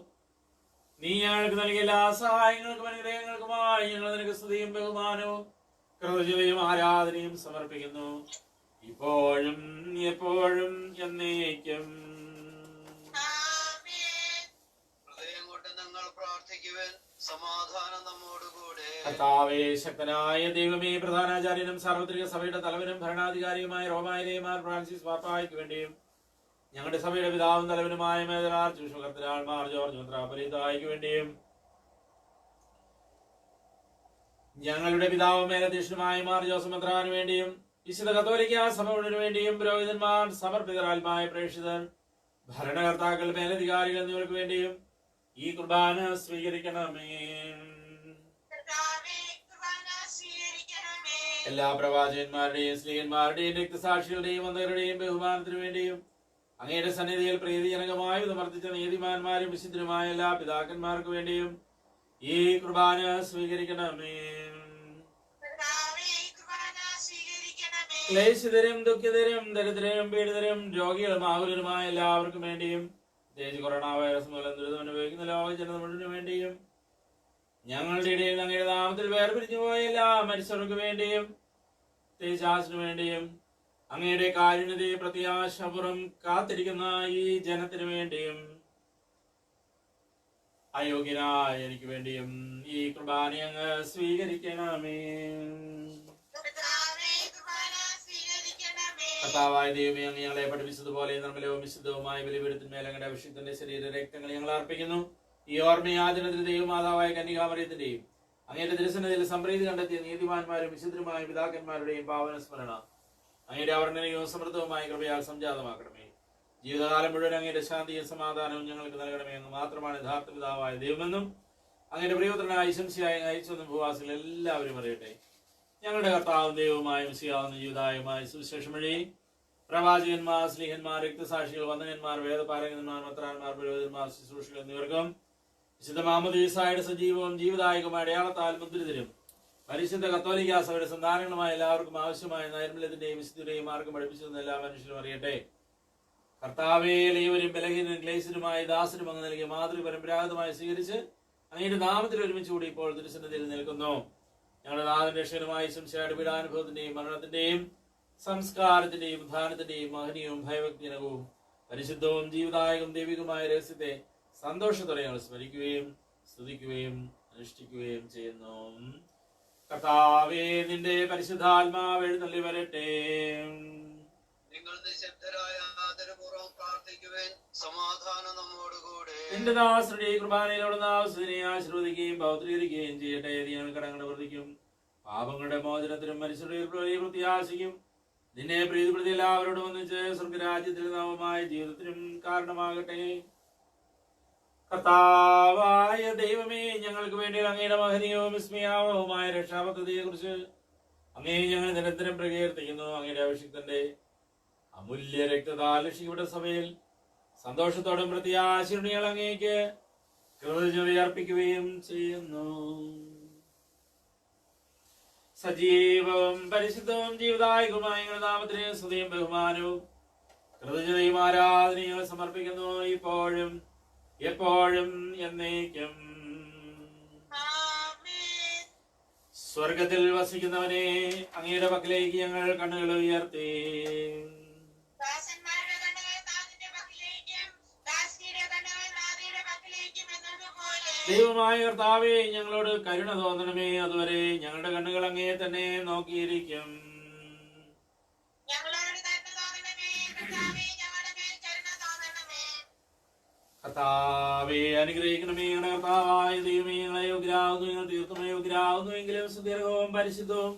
നീ ഞങ്ങൾക്ക് നൽകിയ എല്ലാ സഹായങ്ങൾക്കും അനുഗ്രഹങ്ങൾക്കുമായി ഞങ്ങൾ നിനക്ക് സ്തുതിയും ബഹുമാനവും കൃതജ്ഞതയും ആരാധനയും സമർപ്പിക്കുന്നു, ഇപ്പോഴും എപ്പോഴും എന്നേക്കും. ഹൃദയം കൊണ്ട് നിങ്ങൾ പ്രാർത്ഥിക്കുവാൻ സമാധാനം നമ്മോടുകൂടെ. കർത്താവേ, ശക്തനായ ദൈവമേ, പ്രധാനാചാര്യനും സാർവത്രിക സഭയുടെ തലവനും ഭരണാധികാരിയുമായ റോമായിലെ മാർ ഫ്രാൻസിസ് പാപ്പായ്ക്ക് വേണ്ടിയും ഞങ്ങളുടെ സഭയുടെ പിതാവും തലവനുമായ മേജർ ചൂഷകർത്തനാൾ മാർ ജോർജ് മെത്രാപ്പൊലീത്തായ്ക്ക് വേണ്ടിയും ഞങ്ങളുടെ പിതാവും മേലധ്യക്ഷനുമായ മാർ ജോസഫ് മെത്രാന് വേണ്ടിയും വിശുദ്ധ കത്തോലിക്ക സഭ മുഴുവനു വേണ്ടിയും പുരോഹിതന്മാർ, സമർപ്പിതരാത്മായ പ്രേക്ഷിതർ, ഭരണകർത്താക്കൾ, മേലധികാരികൾ എന്നിവർക്ക് വേണ്ടിയും ഈ കുർബാന സ്വീകരിക്കണമേ. എല്ലാ പ്രവാചകന്മാരുടെയും സ്ത്രീയന്മാരുടെയും രക്തസാക്ഷികളുടെയും അന്തരുടെയും ബഹുമാനത്തിനു വേണ്ടിയും അങ്ങയുടെ സന്നിധിയിൽ പ്രീതിജനകമായി സമർപ്പിച്ച നീതിമാന്മാരും വിശുദ്ധരുമായ എല്ലാ പിതാക്കന്മാർക്ക് വേണ്ടിയും ഈ കുർബാന സ്വീകരിക്കണമേ. ക്ലേശിതരും ദുഃഖിതരും ദരിദ്രരും പീഡിതരും രോഗികളും ആകുലരുമായ എല്ലാവർക്കും വേണ്ടിയും പ്രത്യേകിച്ച് കൊറോണ വൈറസ് മൂലം ദുരിതം അനുഭവിക്കുന്ന ലോക ജനത മുഴുവനു വേണ്ടിയും ഞങ്ങളുടെ ഇടയിൽ അങ്ങയുടെ നാമത്തിൽ വേർപിരിഞ്ഞു പോയ എല്ലാ മനുഷ്യർക്ക് വേണ്ടിയും ദേശാസിനു വേണ്ടിയും അങ്ങയുടെ കാരുണ്യതയെ പ്രത്യാശപൂർവ്വം കാത്തിരിക്കുന്ന ഈ ജനത്തിനു വേണ്ടിയും അയോഗ്യനായ എനിക്ക് വേണ്ടിയും ഈ കുർബാന അങ്ങ് സ്വീകരിക്കണമേ. കർത്താവായ ദൈവമേ, അങ്ങ് ഞങ്ങളെ പഠിപ്പിച്ചതുപോലെ നിർമ്മലവും വിശുദ്ധവുമായ ബലിപീഠത്തിന്മേൽ അങ്ങയുടെ അഭിഷിക്തന്റെ ശരീര രക്തങ്ങൾ ഞങ്ങൾ അർപ്പിക്കുന്നു. ഈ ഓർമ്മയാചരണത്തിന് ദൈവമാതാവായ കന്യകാമറിയത്തിന്റെയും അങ്ങയുടെ തിരുസന്നിധിയിൽ സംപ്രീതി കണ്ടെത്തിയ നീതിമാന്മാരും വിശുദ്ധരുമായ പിതാക്കന്മാരുടെയും പാവന സ്മരണ അങ്ങയുടെ അവർണ്ണനയും സമൃദ്ധവുമായ കൃപയാൽ സംജാതമാക്കണമേ. ജീവിതകാലം മുഴുവൻ അങ്ങയുടെ ശാന്തിയും സമാധാനവും ഞങ്ങൾക്ക് നൽകണമേ. അങ്ങ് മാത്രമാണ് യഥാർത്ഥ പിതാവായ ദൈവമെന്നും അങ്ങയുടെ പ്രിയപുത്രനായ ശംസിയായി അയച്ചെന്നും ഭൂവാസികൾ എല്ലാവരും അറിയട്ടെ. ഞങ്ങളുടെ കർത്താവും ദൈവവുമായ മിശിഹാവുന്ന ജീവിതായുമായ സുവിശേഷം വഴി പ്രവാചകന്മാർ, സ്ലീഹന്മാർ, രക്തസാക്ഷികൾ, വന്ദകന്മാർ, വേദപാരകന്മാർ, മെത്രാന്മാർ, പുരോഹിതന്മാർ, ശുശ്രൂഷകൾ എന്നിവർക്കും വിശുദ്ധ മാമോദീസായുടെ സജീവവും ജീവദായകമായ അടയാളത്താൽ മുദ്രിതരും പരിശുദ്ധ കത്തോലിക്ക സഭയുടെ സന്താനങ്ങളുമായ എല്ലാവർക്കും ആവശ്യമായ നൈർമല്യത്തിന്റെയും വിശുദ്ധിയുടെയും മാർഗം പഠിപ്പിച്ചതെന്ന് എല്ലാ മനുഷ്യരും അറിയട്ടെ. കർത്താവേ, ഏവരും ബലഹീനരും ക്ലേശരുമായ ദാസരും അങ്ങ് നൽകിയ മാതൃ പരമ്പരാഗതമായി സ്വീകരിച്ച് അങ്ങയുടെ നാമത്തിൽ ഒരുമിച്ച് കൂടി ഇപ്പോൾ തിരുസന്നിധിയിൽ നിൽക്കുന്നു. ഞങ്ങളുടെ നാഥന്റെ രക്ഷകനുമായ ശംശയുടെ പീഡാനുഭവത്തിന്റെയും മരണത്തിന്റെയും സംസ്കാരത്തിന്റെയും ഉദ്ധാനത്തിന്റെയും മഹനീയവും ഭയഭക്തിജനകവും പരിശുദ്ധവും ജീവദായകവും ദൈവികമായ രഹസ്യത്തെ സന്തോഷത്തോടെ ഞങ്ങൾ സ്മരിക്കുകയും സ്തുതിക്കുകയും അനുഷ്ഠിക്കുകയും ചെയ്യുന്നു. കർത്താവേ, നിന്റെ പരിശുദ്ധാത്മാവ് എഴുന്നള്ളി വരട്ടെ. നിങ്ങൾ നിശബ്ദരായ ആദരപൂർവ്വം പ്രാർത്ഥിക്കുവാൻ സമാധാനം നമ്മോടുകൂടെ. നിന്റെ ദാസരുടെ കുർബാനയിലൂടെ നാവസ്ഥിനെ ആശീർവദിക്കുകയും പൗത്രീകരിക്കുകയും ചെയ്യട്ടെ. ഞങ്ങൾ കടങ്ങളുടെ വൃത്തിക്കും പാപങ്ങളുടെ മോചനത്തിനും മനുഷ്യരുടെ പ്രത്യാശിക്കും നിന്നെ പ്രീതിപ്പെടുത്തി എല്ലാവരോടും ഒന്നിച്ച് സ്വർഗരാജ്യത്തിൽ നവമായ ജീവിതത്തിനും കാരണമാകട്ടെ. കർത്താവായ ദൈവമേ, ഞങ്ങൾക്ക് വേണ്ടി അങ്ങയുടെ മഹനീയവും വിസ്മയാവഹവുമായ രക്ഷാപദ്ധതിയെ കുറിച്ച് അങ്ങേ ഞങ്ങൾ നിരന്തരം പ്രകീർത്തിക്കുന്നു. അങ്ങയുടെ അഭിഷിക്തന്റെ അമൂല്യ രക്തത്താൽ രക്ഷിക്കപ്പെട്ട സഭയിൽ സന്തോഷത്തോടും പ്രത്യാശയോടും ഞങ്ങൾ അങ്ങേക്ക് കൃതജ്ഞത അർപ്പിക്കുകയും ചെയ്യുന്നു. സജീവവും പരിശുദ്ധവും ജീവദായകവുമായ ഞങ്ങളുടെ നാമത്തിന് സ്തുതിയും ബഹുമാനവും കൃതജ്ഞതയും ആരാധനയും സമർപ്പിക്കുന്നു, ഇപ്പോഴും എപ്പോഴും എന്നേക്കും. സ്വർഗത്തിൽ വസിക്കുന്നവനെ, അങ്ങയുടെ പക്കലേക്ക് ഞങ്ങൾ കണ്ണുകൾ ഉയർത്തി. ദൈവമായ കർത്താവേ, ഞങ്ങളോട് കരുണ തോന്നണമേ. അതുവരെ ഞങ്ങളുടെ കണ്ണുകൾ അങ്ങയെ തന്നെ നോക്കിയിരിക്കും. കർത്താവേ, അനുഗ്രഹിക്കണമേ. ഞങ്ങളുടെ കർത്താവായ ദൈവമേ, ഞങ്ങളെ യോഗ്യരാകുന്നു, ഞങ്ങൾ തീർത്തും യോഗ്യരാകുന്നു. എങ്കിലും സുദീർഘവും പരിശുദ്ധവും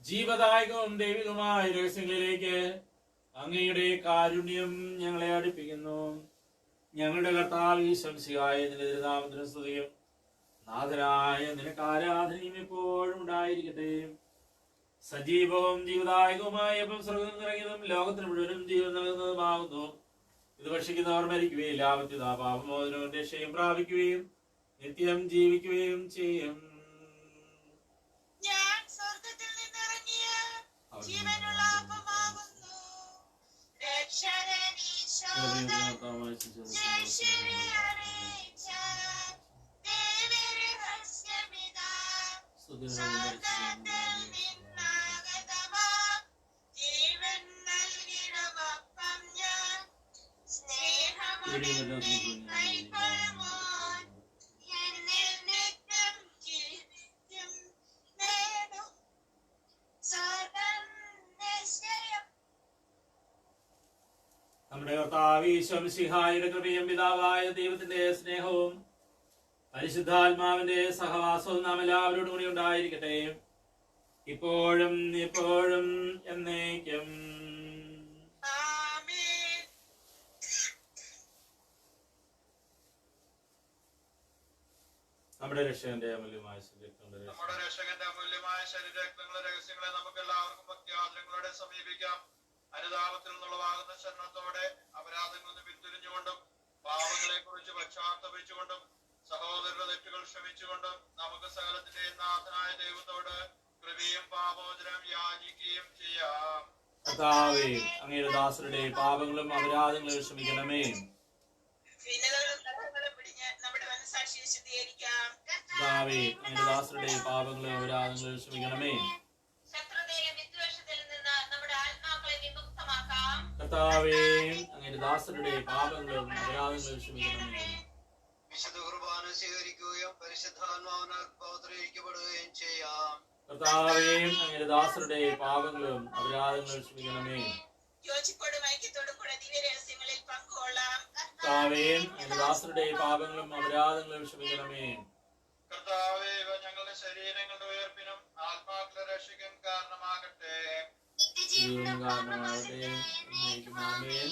ജീവദായകവും ദൈവികമായ രഹസ്യങ്ങളിലേക്ക് അങ്ങയുടെ കാരുണ്യം ഞങ്ങളെ അടുപ്പിക്കുന്നു. ഞങ്ങളുടെ കർത്താവ് ഈശോമിശിഹായ നിന്റെ തിരുനാമത്തിന് സ്തുതിയും നാഥനായ നിനക്ക് ആരാധനയും എപ്പോഴും ഉണ്ടായിരിക്കട്ടെ. സജീവവും ജീവദായകവുമായ അപ്പം സ്വർഗ്ഗത്തിൽ നിറങ്ങിയതും ലോകത്തിന് മുഴുവനും ജീവൻ നൽകുന്നതുമാകുന്നു. ഇത് ഭക്ഷിക്കുന്നവർ മരിക്കുകയില്ല, അവത്യത പാപമോചനവും രക്ഷയും പ്രാപിക്കുകയും നിത്യം ജീവിക്കുകയും ചെയ്യും. ഞാൻ സ്വർഗ്ഗത്തിൽ നിന്നിറങ്ങിയ ജീവനുള്ള അപ്പമാകുന്നു. രക്ഷകൻ ഈശോദൻ ശിഷ്യരെ അറിയിച്ച ദിവ്യരഹസ്യമിതാ. സ്വർഗ്ഗത്തിൽ നിന്നാഗതമാം ജീവൻ നൽകിടുമപ്പം ഞാൻ. സ്നേഹമുടനെ കൈക്കൊള്ളുമോൻ എന്നിൽ നിത്യം ജീവിക്കും നേടും സ്വർഗ്ഗം നിശ്ചയം. നമ്മുടെ കർത്താവ് ഈശോമിശിഹായുടെ കൃപയും പിതാവായ ദൈവത്തിന്റെ സ്നേഹവും പരിശുദ്ധാത്മാവിന്റെ സഹവാസവും നാം എല്ലാവരോടും കൂടി ഉണ്ടായിരിക്കട്ടെ, ഇപ്പോഴും എപ്പോഴും എന്നേക്കും. ആമേൻ. നമ്മുടെ രക്ഷകന്റെ അമൂല്യമായ ശരീരത്തിന്റെ നമ്മുടെ രക്ഷകന്റെ അമൂല്യമായ ശരീരരക്തങ്ങളുടെ രഹസ്യങ്ങളെ നമുക്ക് എല്ലാവർക്കും ഭക്തിയാദരങ്ങളോടെ സമീപിക്കാം. അനുതാപത്തിൽ നിന്നുള്ളവാകുന്ന ശരണത്തോടെ അപരാധങ്ങളിൽ നിന്ന് പിന്തിരിഞ്ഞുകൊണ്ടും പാപങ്ങളെ കുറിച്ച് പശ്ചാത്തപിച്ചുകൊണ്ടും സഹോദരരുടെ തെറ്റുകൾ ക്ഷമിച്ചുകൊണ്ടും നമുക്ക് സകലത്തിന്റെ നാഥനായ ദൈവത്തോട് കൃപയും പാപമോചനം യാചിക്കുകയും ചെയ്യാം. കർത്താവേ, അങ്ങയുടെ ദാസരുടെ പാപങ്ങളും അപരാധങ്ങളും ക്ഷമിക്കണമേ. ഭിന്നതകളും കലഹങ്ങളും പിടിഞ്ഞ് നമ്മുടെ മനസ്സാക്ഷിയെ ശുദ്ധീകരിക്കാം. കർത്താവേ, അങ്ങയുടെ ദാസരുടെ പാപങ്ങളും അപരാധങ്ങളും ക്ഷമിക്കണമേ. ശത്രുതയിലും വിദ്വേഷത്തിൽ നിന്ന് നമ്മുടെ ആത്മാക്കളെ വിമുക്തമാക്കാം. കർത്താവേ, അങ്ങയുടെ ദാസരുടെ പാപങ്ങളും അപരാധങ്ങളും ക്ഷമിക്കണമേ. വിശുദ്ധ കുർബാന സ്വീകരിക്കുകയും പരിശുദ്ധാത്മാവിനാൽ പൗത്രീകരിക്കപ്പെടുകയും ചെയ്യാം. കർത്താവേ, അങ്ങയുടെ ദാസരുടെ പാപങ്ങളും അപരാധങ്ങളും ക്ഷമിക്കണമേ. യോജിപ്പോടും ഐക്യത്തോടും കൂടെ ദിവ്യരഹസ്യങ്ങളിൽ പങ്കുകൊള്ളാം. കർത്താവേ, അങ്ങയുടെ ദാസരുടെ പാപങ്ങളും അപരാധങ്ങളും ക്ഷമിക്കണമേ. കർത്താവേ, ഇവ ഞങ്ങളുടെ ശരീരങ്ങളുടെ ഉയർപ്പിനും ആത്മാക്കളുടെ രക്ഷയ്ക്കും കാരണമാകട്ടെ. നിത്യജീവനും കാരണമാകട്ടെ. എന്നേക്കും ആമേൻ.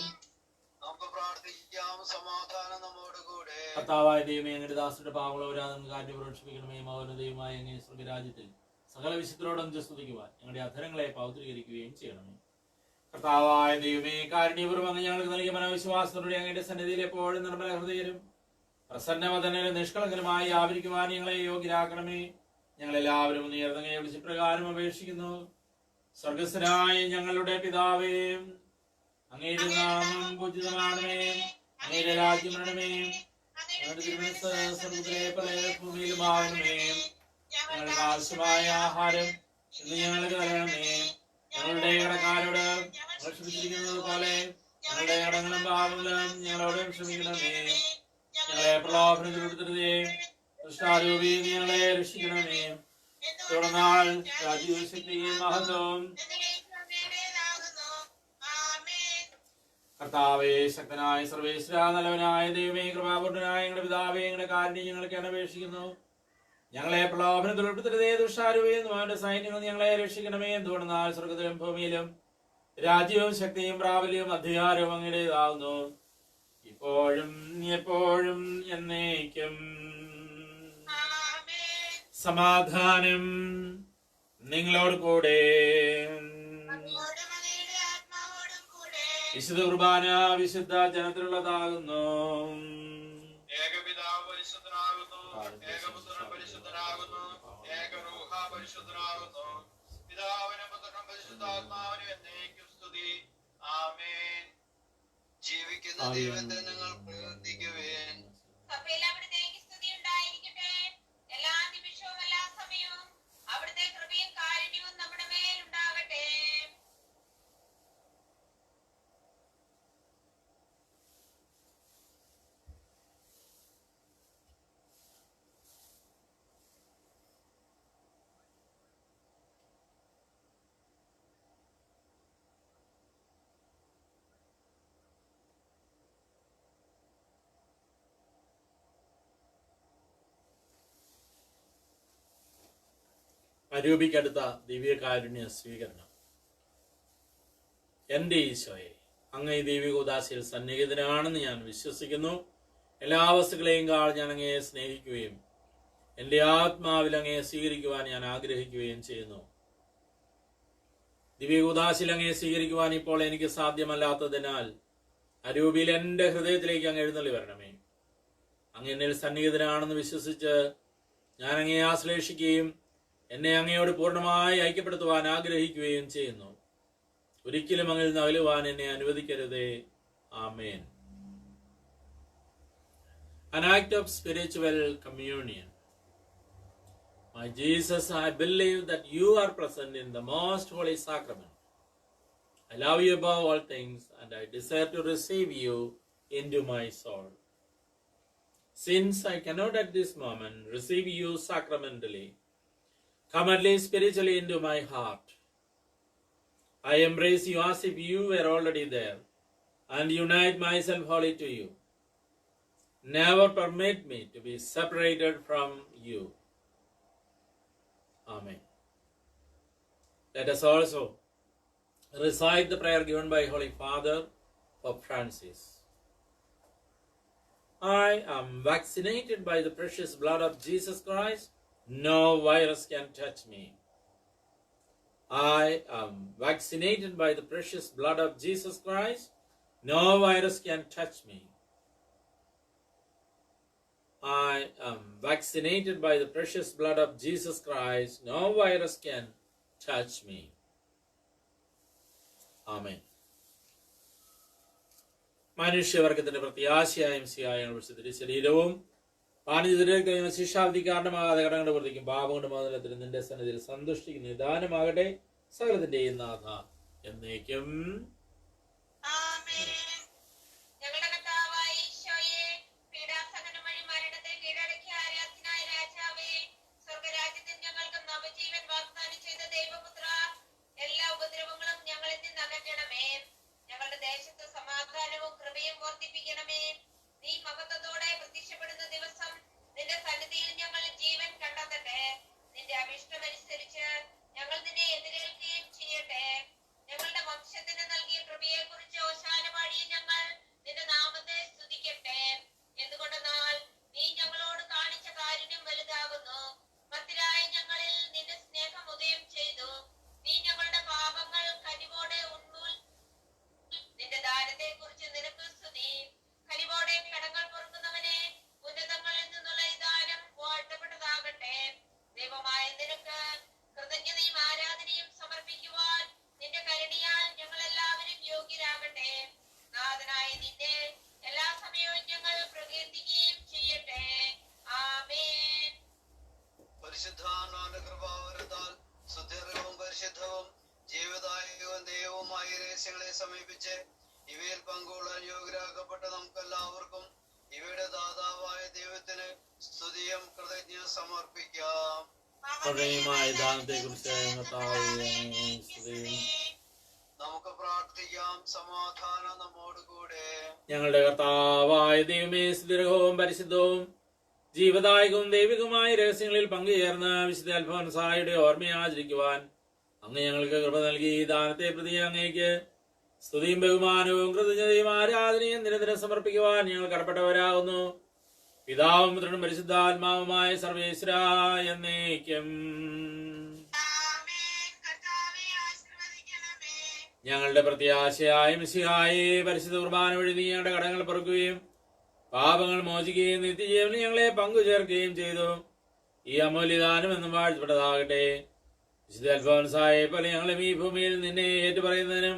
നമുക്ക് പ്രാർത്ഥിക്കാം. സമാധാനം നമ്മോട് കൂടെ. കർത്താവായ ദൈവമേ, അങ്ങയുടെ ദാസരുടെ പാവങ്ങളവരാതെ കാര്യം പ്രവേശിപ്പിക്കണമേ. മൗനദൈവമായ അങ്ങേ സ്വർഗരാജ്യത്തിൽ സകല വിശുദ്ധരോടൊന്ന് സ്തുതിക്കുവാൻ ഞങ്ങളുടെ അധരങ്ങളെ പൗത്രീകരിക്കുകയും ചെയ്യണമേ. കർത്താവായ ദൈവമേ, കാരുണ്യപൂർവ്വം അങ്ങ് ഞങ്ങൾക്ക് നൽകിയ മനോവിശ്വാസത്തോടെ അങ്ങയുടെ സന്നിധിയിൽ എപ്പോഴും നിർമ്മല ഹൃദയരും പ്രസന്നവദനരും നിഷ്കളങ്കരുമായി ആവരിക്കുവാൻ ഞങ്ങളെ യോഗ്യരാക്കണമേ. ഞങ്ങളെല്ലാവരും ഉയർന്നങ്ങയെ വിളിച്ച് പ്രകാരം അപേക്ഷിക്കുന്നു. സ്വർഗസ്ഥനായ ഞങ്ങളുടെ പിതാവേ, അങ്ങയുടെ നാമം പൂജിതമാണമേ. അങ്ങയുടെ രാജ്യം വരണമേ. ഞങ്ങളുടെ തിരുമനസ്സ് സ്വർഗ്ഗത്തിലെ പോലെ ഭൂമിയിലുമാകണമേ. ഞങ്ങൾക്ക് ആവശ്യമായ ആഹാരം ഇന്ന് ഞങ്ങൾക്ക് തരണമേ. ഞങ്ങളുടെ കടക്കാരോട് ഞങ്ങൾ ക്ഷമിച്ചിരിക്കുന്നത് പോലെ ഞങ്ങളുടെ കടങ്ങളും പാപങ്ങളും ഞങ്ങളോട് ക്ഷമിക്കണമേ. ഞങ്ങളെ പ്രലോഭനത്തിൽ ഉൾപ്പെടുത്തരുതേ. ദുഷ്ടാരൂപിയിൽ ഞങ്ങളെ രക്ഷിക്കണമേ. തുടർന്നാൽ രാജ്യവും ശക്തിയും മഹത്വവും കർത്താവേ, ശക്തനായ സർവേശ്വര, നല്ലവനായ ദൈവമേ, കൃപാപൂർണനായ ഞങ്ങളുടെ പിതാവേ, ഞങ്ങളുടെ കാരുണ്യം ഞങ്ങൾക്ക് അപേക്ഷിക്കുന്നു. ഞങ്ങളെ പ്രലോഭനത്തിൽ ഉൾപ്പെടുത്തരുതേ. ദുഷ്ടാരൂപിയിൽ അവന്റെ സൈന്യങ്ങൾ ഞങ്ങളെ രക്ഷിക്കണമേ. എന്തുകൊണ്ടെന്നാൽ സ്വർഗ്ഗത്തിലും ഭൂമിയിലും രാജ്യവും ശക്തിയും പ്രാബല്യവും അധികാരവും അങ്ങയുടേതാകുന്നു, ഇപ്പോഴും എപ്പോഴും എന്നേക്കും. സമാധാനം നിങ്ങളോട് കൂടെ. വിശുദ്ധ കുർബാന വിശുദ്ധ ജനത്തിലുള്ളതാകുന്നു. ഏകപിതാവ് പരിശുദ്ധനാകുന്നു, ഏകപുത്രൻ പരിശുദ്ധനാകുന്നു, ഏകരൂഹ പരിശുദ്ധനാകുന്നു. പിതാവിനും പുത്രനും പരിശുദ്ധാത്മാവിനും എന്നേക്കും സ്തുതി. ആമേൻ. ജീവിക്കുന്ന ദൈവത്തെ നിങ്ങൾ പ്രവർത്തിക്കുവേൻ. സഭയിൽ അവിടുത്തേക്ക് സ്തുതി ഉണ്ടായിരിക്കട്ടെ. എല്ലാ നിമിഷവും എല്ലാ സമയവും അവിടുത്തെ കൃപയും കാരുണ്യവും നമ്മുടെ മേൽ ഉണ്ടാകട്ടെ. അരൂപിക്കടുത്ത ദിവ്യകാരുണ്യ സ്വീകരണം. എന്റെ ഈശോയെ, അങ്ങ് ഈ ദൈവിക ഉദാശയിൽ സന്നിഹിതനാണെന്ന് ഞാൻ വിശ്വസിക്കുന്നു. എല്ലാ വസ്തുക്കളെയും കാൾ ഞാൻ അങ്ങയെ സ്നേഹിക്കുകയും എന്റെ ആത്മാവിൽ അങ്ങയെ സ്വീകരിക്കുവാൻ ഞാൻ ആഗ്രഹിക്കുകയും ചെയ്യുന്നു. ദിവ്യ ഉദാശയിൽ അങ്ങയെ സ്വീകരിക്കുവാൻ ഇപ്പോൾ എനിക്ക് സാധ്യമല്ലാത്തതിനാൽ അരൂപിയിൽ എന്റെ ഹൃദയത്തിലേക്ക് അങ്ങ് എഴുന്നള്ളി വരണമേ. അങ്ങ് എന്നിൽ സന്നിഹിതനാണെന്ന് വിശ്വസിച്ച് ഞാൻ അങ്ങയെ ആശ്ലേഷിക്കുകയും എന്നെ അങ്ങയോട് പൂർണ്ണമായി ഐക്യപ്പെടുത്തുവാൻ ആഗ്രഹിക്കുകയും ചെയ്യുന്നു. ഒരിക്കലും അങ്ങിൽ നിന്ന് അകലുവാൻ എന്നെ അനുവദിക്കരുതേ. ആമേൻ. An act of spiritual communion. My Jesus, I believe that you are present in the most holy sacrament. I love you above all things, and I desire to receive you into my soul. Since I cannot at this moment receive you sacramentally, come at least spiritually into my heart. I embrace you as if you were already there, and unite myself wholly to you. Never permit me to be separated from you. Amen. Let us also recite the prayer given by Holy Father Pope Francis. I am vaccinated by the precious blood of Jesus Christ. No virus can touch me. I am vaccinated by the precious blood of Jesus Christ. No virus can touch me. I am vaccinated by the precious blood of Jesus Christ. No virus can touch me. Amen. മനുഷ്യവർഗത്തിന്റെ പ്രത്യാശയായും സിയായും ശരീരവും പാനിതരേക്കും ശിക്ഷാവിധി കാരണമാകാതെ കടങ്ങളുടെ പ്രതിക്കും പാപം കൊണ്ട് മോചനത്തിന് നിന്റെ സന്നിധിയിൽ സന്തുഷ്ടിക്കുന്ന നിദാനമാകട്ടെ. സകലത്തിന്റെയും നാഥ എന്നേക്കും. ഞങ്ങളുടെ കർത്താവായ ഈശോയെ, പീഡാസഹനം വഴി മരണത്തെ കീഴടക്കിയ ആരാധ്യനായ രാജാവേ, സ്വർഗരാജ്യത്തിൽ ഞങ്ങൾക്ക് നവജീവൻ വാഗ്ദാനം ചെയ്ത ദൈവപുത്ര, എല്ലാ ഉപദ്രവങ്ങളും ഞങ്ങളിൽ നിന്ന് അകറ്റണമേ. ഞങ്ങളുടെ ദേശത്ത് സമാധാനവും കൃപയും വർദ്ധിപ്പിക്കണമേ. നീ മഹത്വത്തോടെ പ്രത്യക്ഷപ്പെടുന്ന ദിവസം നിന്റെ സന്നിധിയിൽ ഞങ്ങൾ ജീവൻ കണ്ടെത്തട്ടെ. നിന്റെ അഭിഷ്ടമനുസരിച്ച് ഞങ്ങൾ നിന്നെ എതിരേൽക്കുകയും ചെയ്യട്ടെ. ഞങ്ങൾ ദൈവമായ നിനക്ക് കൃതജ്ഞതയും ആരാധനയും സമർപ്പിക്കുവാൻ നിന്റെ കരുണയാൽ ഞങ്ങൾ എല്ലാവരും യോഗ്യരാകട്ടെ. നാഥനായ നിന്നെ എല്ലാ സമയവും ഞങ്ങൾ പ്രകീർത്തിക്കുകയും ചെയ്യട്ടെ. ആമേൻ. പരിശുദ്ധാത്മാവിന്റെ കൃപാവരത്താൽ സുദീർഘവും പരിശുദ്ധവും ജീവദായകവും ദൈവവുമായ രഹസ്യങ്ങളെ സമീപിച്ച് ഇവയിൽ പങ്കുകൊള്ളാൻ യോഗ്യരാക്കപ്പെട്ട നമുക്കെല്ലാവർക്കും ഇവയുടെ ദാതാവായ ദൈവത്തിന് സ്തുതിയും കൃതജ്ഞ സമർപ്പിക്കാം. നമുക്ക് പ്രാർത്ഥിക്കാം. സമാധാനം നമ്മോടുകൂടെ. ഞങ്ങളുടെ കർത്താവായ ദൈവമേ, സുദീർഘവും പരിശുദ്ധവും ജീവദായകവും ദൈവികമായ രഹസ്യങ്ങളിൽ പങ്കുചേർന്ന് വിശുദ്ധ അൽഫോൻസായുടെ ഓർമ്മയെ ആചരിക്കുവാൻ അങ്ങ് ഞങ്ങൾക്ക് കൃപ നൽകി. ദാനത്തെ പ്രതി അങ്ങേക്ക് സ്തുതിയും ബഹുമാനവും കൃതജ്ഞതയും ആരാധനയും നിരന്തരം സമർപ്പിക്കുവാൻ ഞങ്ങൾ കടപ്പെട്ടവരാകുന്നു. പിതാവും പുത്രനും പരിശുദ്ധാത്മാവുമായ സർവേശ്വരാ എന്നേക്കും. ഞങ്ങളുടെ പ്രത്യാശയായ മിശിഹായെ, പരിശുദ്ധ കുർബാന വഴി നീ ഞങ്ങളുടെ കടങ്ങൾ പൊറുക്കുകയും പാപങ്ങൾ മോചിക്കുകയും നിത്യജീവനിൽ ഞങ്ങളെ പങ്കുചേർക്കുകയും ചെയ്തു. ഈ അമൂല്യദാനം എന്നും വാഴ്ത്തപ്പെട്ടതാകട്ടെ. വിശുദ്ധ അൽഫോൻസായെ പോലെ ഞങ്ങളും ഈ ഭൂമിയിൽ നിന്നെ ഏറ്റുപറയുന്നതിനും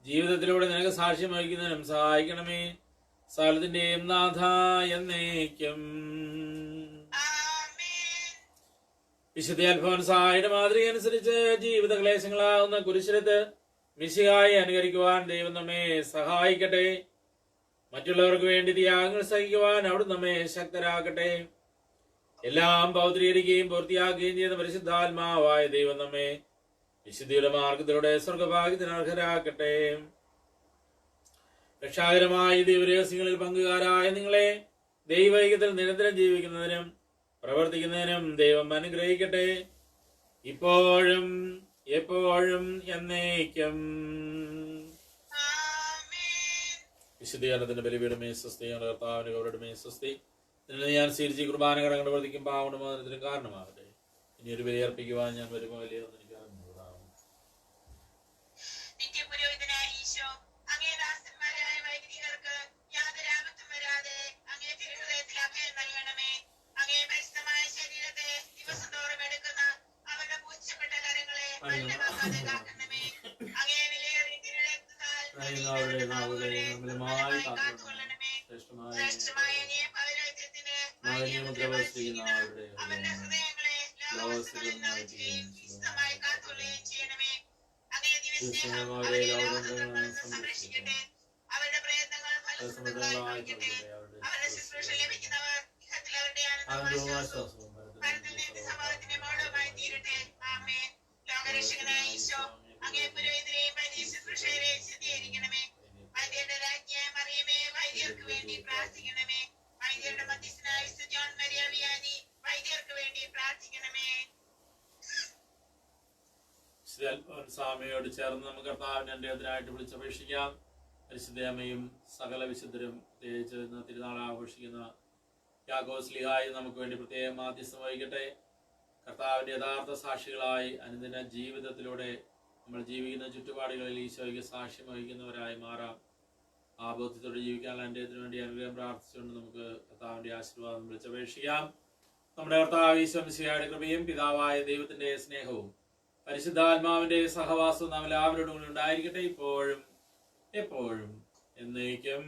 ജീവിതത്തിലൂടെ നിനക്ക് സാക്ഷ്യം വഹിക്കുന്നതിനും സഹായിക്കണമേ. സകലത്തിന്റെയും നാഥ എന്നേക്കും. വിശുദ്ധ അൽഫോൻസായുടെ മാതൃക അനുസരിച്ച് ജീവിത ക്ലേശങ്ങളാകുന്ന കുരിശിലത്ത് മിശിഹായെ അനുകരിക്കുവാൻ ദൈവം നമ്മെ സഹായിക്കട്ടെ. മറ്റുള്ളവർക്ക് വേണ്ടി ത്യാഗങ്ങൾ സഹിക്കുവാൻ അവിടുന്ന് നമ്മെ ശക്തരാക്കട്ടെ. എല്ലാം പൗത്രീകരിക്കുകയും പൂർത്തിയാക്കുകയും ചെയ്യുന്ന പരിശുദ്ധാത്മാവായ ദൈവം നമ്മെ വിശുദ്ധിയുടെ മാർഗത്തിലൂടെ സ്വർഗഭാഗ്യത്തിന് അർഹരാക്കട്ടെ. രക്ഷാകരമായ ദൈവരഹസ്യങ്ങളിൽ പങ്കുകാരായ നിങ്ങളെ ദൈവൈക്യത്തിൽ നിരന്തരം ജീവിക്കുന്നതിനും പ്രവർത്തിക്കുന്നതിനും ദൈവം അനുഗ്രഹിക്കട്ടെ, ഇപ്പോഴും എപ്പോഴും എന്നേക്കും. വിശുദ്ധീകരണത്തിന്റെ ബലിപീഠമേ സ്വസ്തി. ഞങ്ങളുടെ കർത്താവിന്റെ ഗൗരവമേ സ്വസ്തി. ഞാൻ സ്വീകരിച്ച് കുർബാന കടങ്ങൾ വർദ്ധിക്കും പാവണ മോചനത്തിന് കാരണമാകട്ടെ. ഇനി ഒരു ബലിയർപ്പിക്കുവാൻ ഞാൻ വരുമോ വലിയെന്ന് എനിക്ക് അറിഞ്ഞുകൂടാവും. നിത്യപുരോഹിതനായ ഈശോ അങ്ങേ ദാസന്മാരായ വൈദികർക്ക് യാതൊരു ആപത്തും വരാതെ അങ്ങേ തിരുഹൃദയത്തിൽ അഭയം നൽകണമേ. അങ്ങേ പരിശുദ്ധമായ ശരീരത്തെ ദിവസം തോറും എടുക്കുന്ന അവരുടെ പൂജിക്കപ്പെട്ട കരങ്ങളെ മലിനമാക്കാതെ കാക്കണമേ. അങ്ങേ വിലയേറിയ തിരുരക്തത്താൽ കാത്തുകൊള്ളണമേ. ശ്രേഷ്ഠമായ അങ്ങേ പൗരോഹിത്യത്തിന് അവരുടെ ഹൃദയങ്ങളെ ലോകവസ്തുക്കളിൽ നിന്ന് അകറ്റുകയും വിശുദ്ധമായി കാത്തുകൊള്ളുകയും ചെയ്യണമേ. അങ്ങേ ദിവസ്നേഹം അവരെ ലോകതന്ത്രങ്ങളിൽ നിന്ന് സംരക്ഷിക്കട്ടെ. അവരുടെ പ്രയത്നങ്ങൾ ഫലസമൃദ്ധമായിരിക്കട്ടെ. അവരുടെ ശുശ്രൂഷ ലഭിക്കുന്നവർ ഇഹത്തിൽ അവരുടെ ആനന്ദവും മരണത്തിൽ നിന്ന് സമൂഹത്തിന്റെ മോളവുമായി തീരട്ടെ. ആമേൻ. ലോകരക്ഷകനായ ഈശോ അങ്ങേ പുരോഹിതരെയും വൈദിക ശുശ്രൂഷകരെയും ശുദ്ധീകരിക്കണമേ. വൈദ്യരുടെ രാജ്ഞിയായ മറിയമേ, വൈദ്യർക്ക് വേണ്ടി പ്രാർത്ഥിക്കണമേ. വൈദ്യരുടെ മധ്യസ്ഥനായ വിശുദ്ധ ജോൺ മരിയ വിയാനി, വൈദ്യർക്ക് വേണ്ടി പ്രാർത്ഥിക്കണമേ. സ്വാമിയോട് ചേർന്ന് നമുക്ക് കർത്താവിന്റെ അനുഗ്രഹത്തിനായിട്ട് വിളിച്ചപേക്ഷിക്കാം. പരിശുദ്ധയമ്മയും സകല വിശുദ്ധരും പ്രത്യേകിച്ച് ഇന്ന് തിരുനാൾ ആഘോഷിക്കുന്ന യാക്കോബ് നമുക്ക് വേണ്ടി പ്രത്യേകം മാധ്യസ്ഥം വഹിക്കട്ടെ. കർത്താവിന്റെ യഥാർത്ഥ സാക്ഷികളായി അനുദിന ജീവിതത്തിലൂടെ നമ്മൾ ജീവിക്കുന്ന ചുറ്റുപാടുകളിൽ ഈശോയ്ക്ക് സാക്ഷ്യം വഹിക്കുന്നവരായി മാറാം. ആ ബോധ്യത്തോടെ ജീവിക്കാനുള്ള അനുഗ്രഹത്തിന് വേണ്ടി അനുഗ്രഹം പ്രാർത്ഥിച്ചുകൊണ്ട് നമുക്ക് കർത്താവിന്റെ ആശീർവാദം വിളിച്ചപേക്ഷിക്കാം. നമ്മുടെ കർത്താവ് ഈശോ മിശിഹായുടെ കൃപയും പിതാവായ ദൈവത്തിന്റെ സ്നേഹവും പരിശുദ്ധാത്മാവിന്റെ സഹവാസവും നാം എല്ലാവരോടും ഉണ്ടായിരിക്കട്ടെ, ഇപ്പോഴും എപ്പോഴും എന്നേക്കും.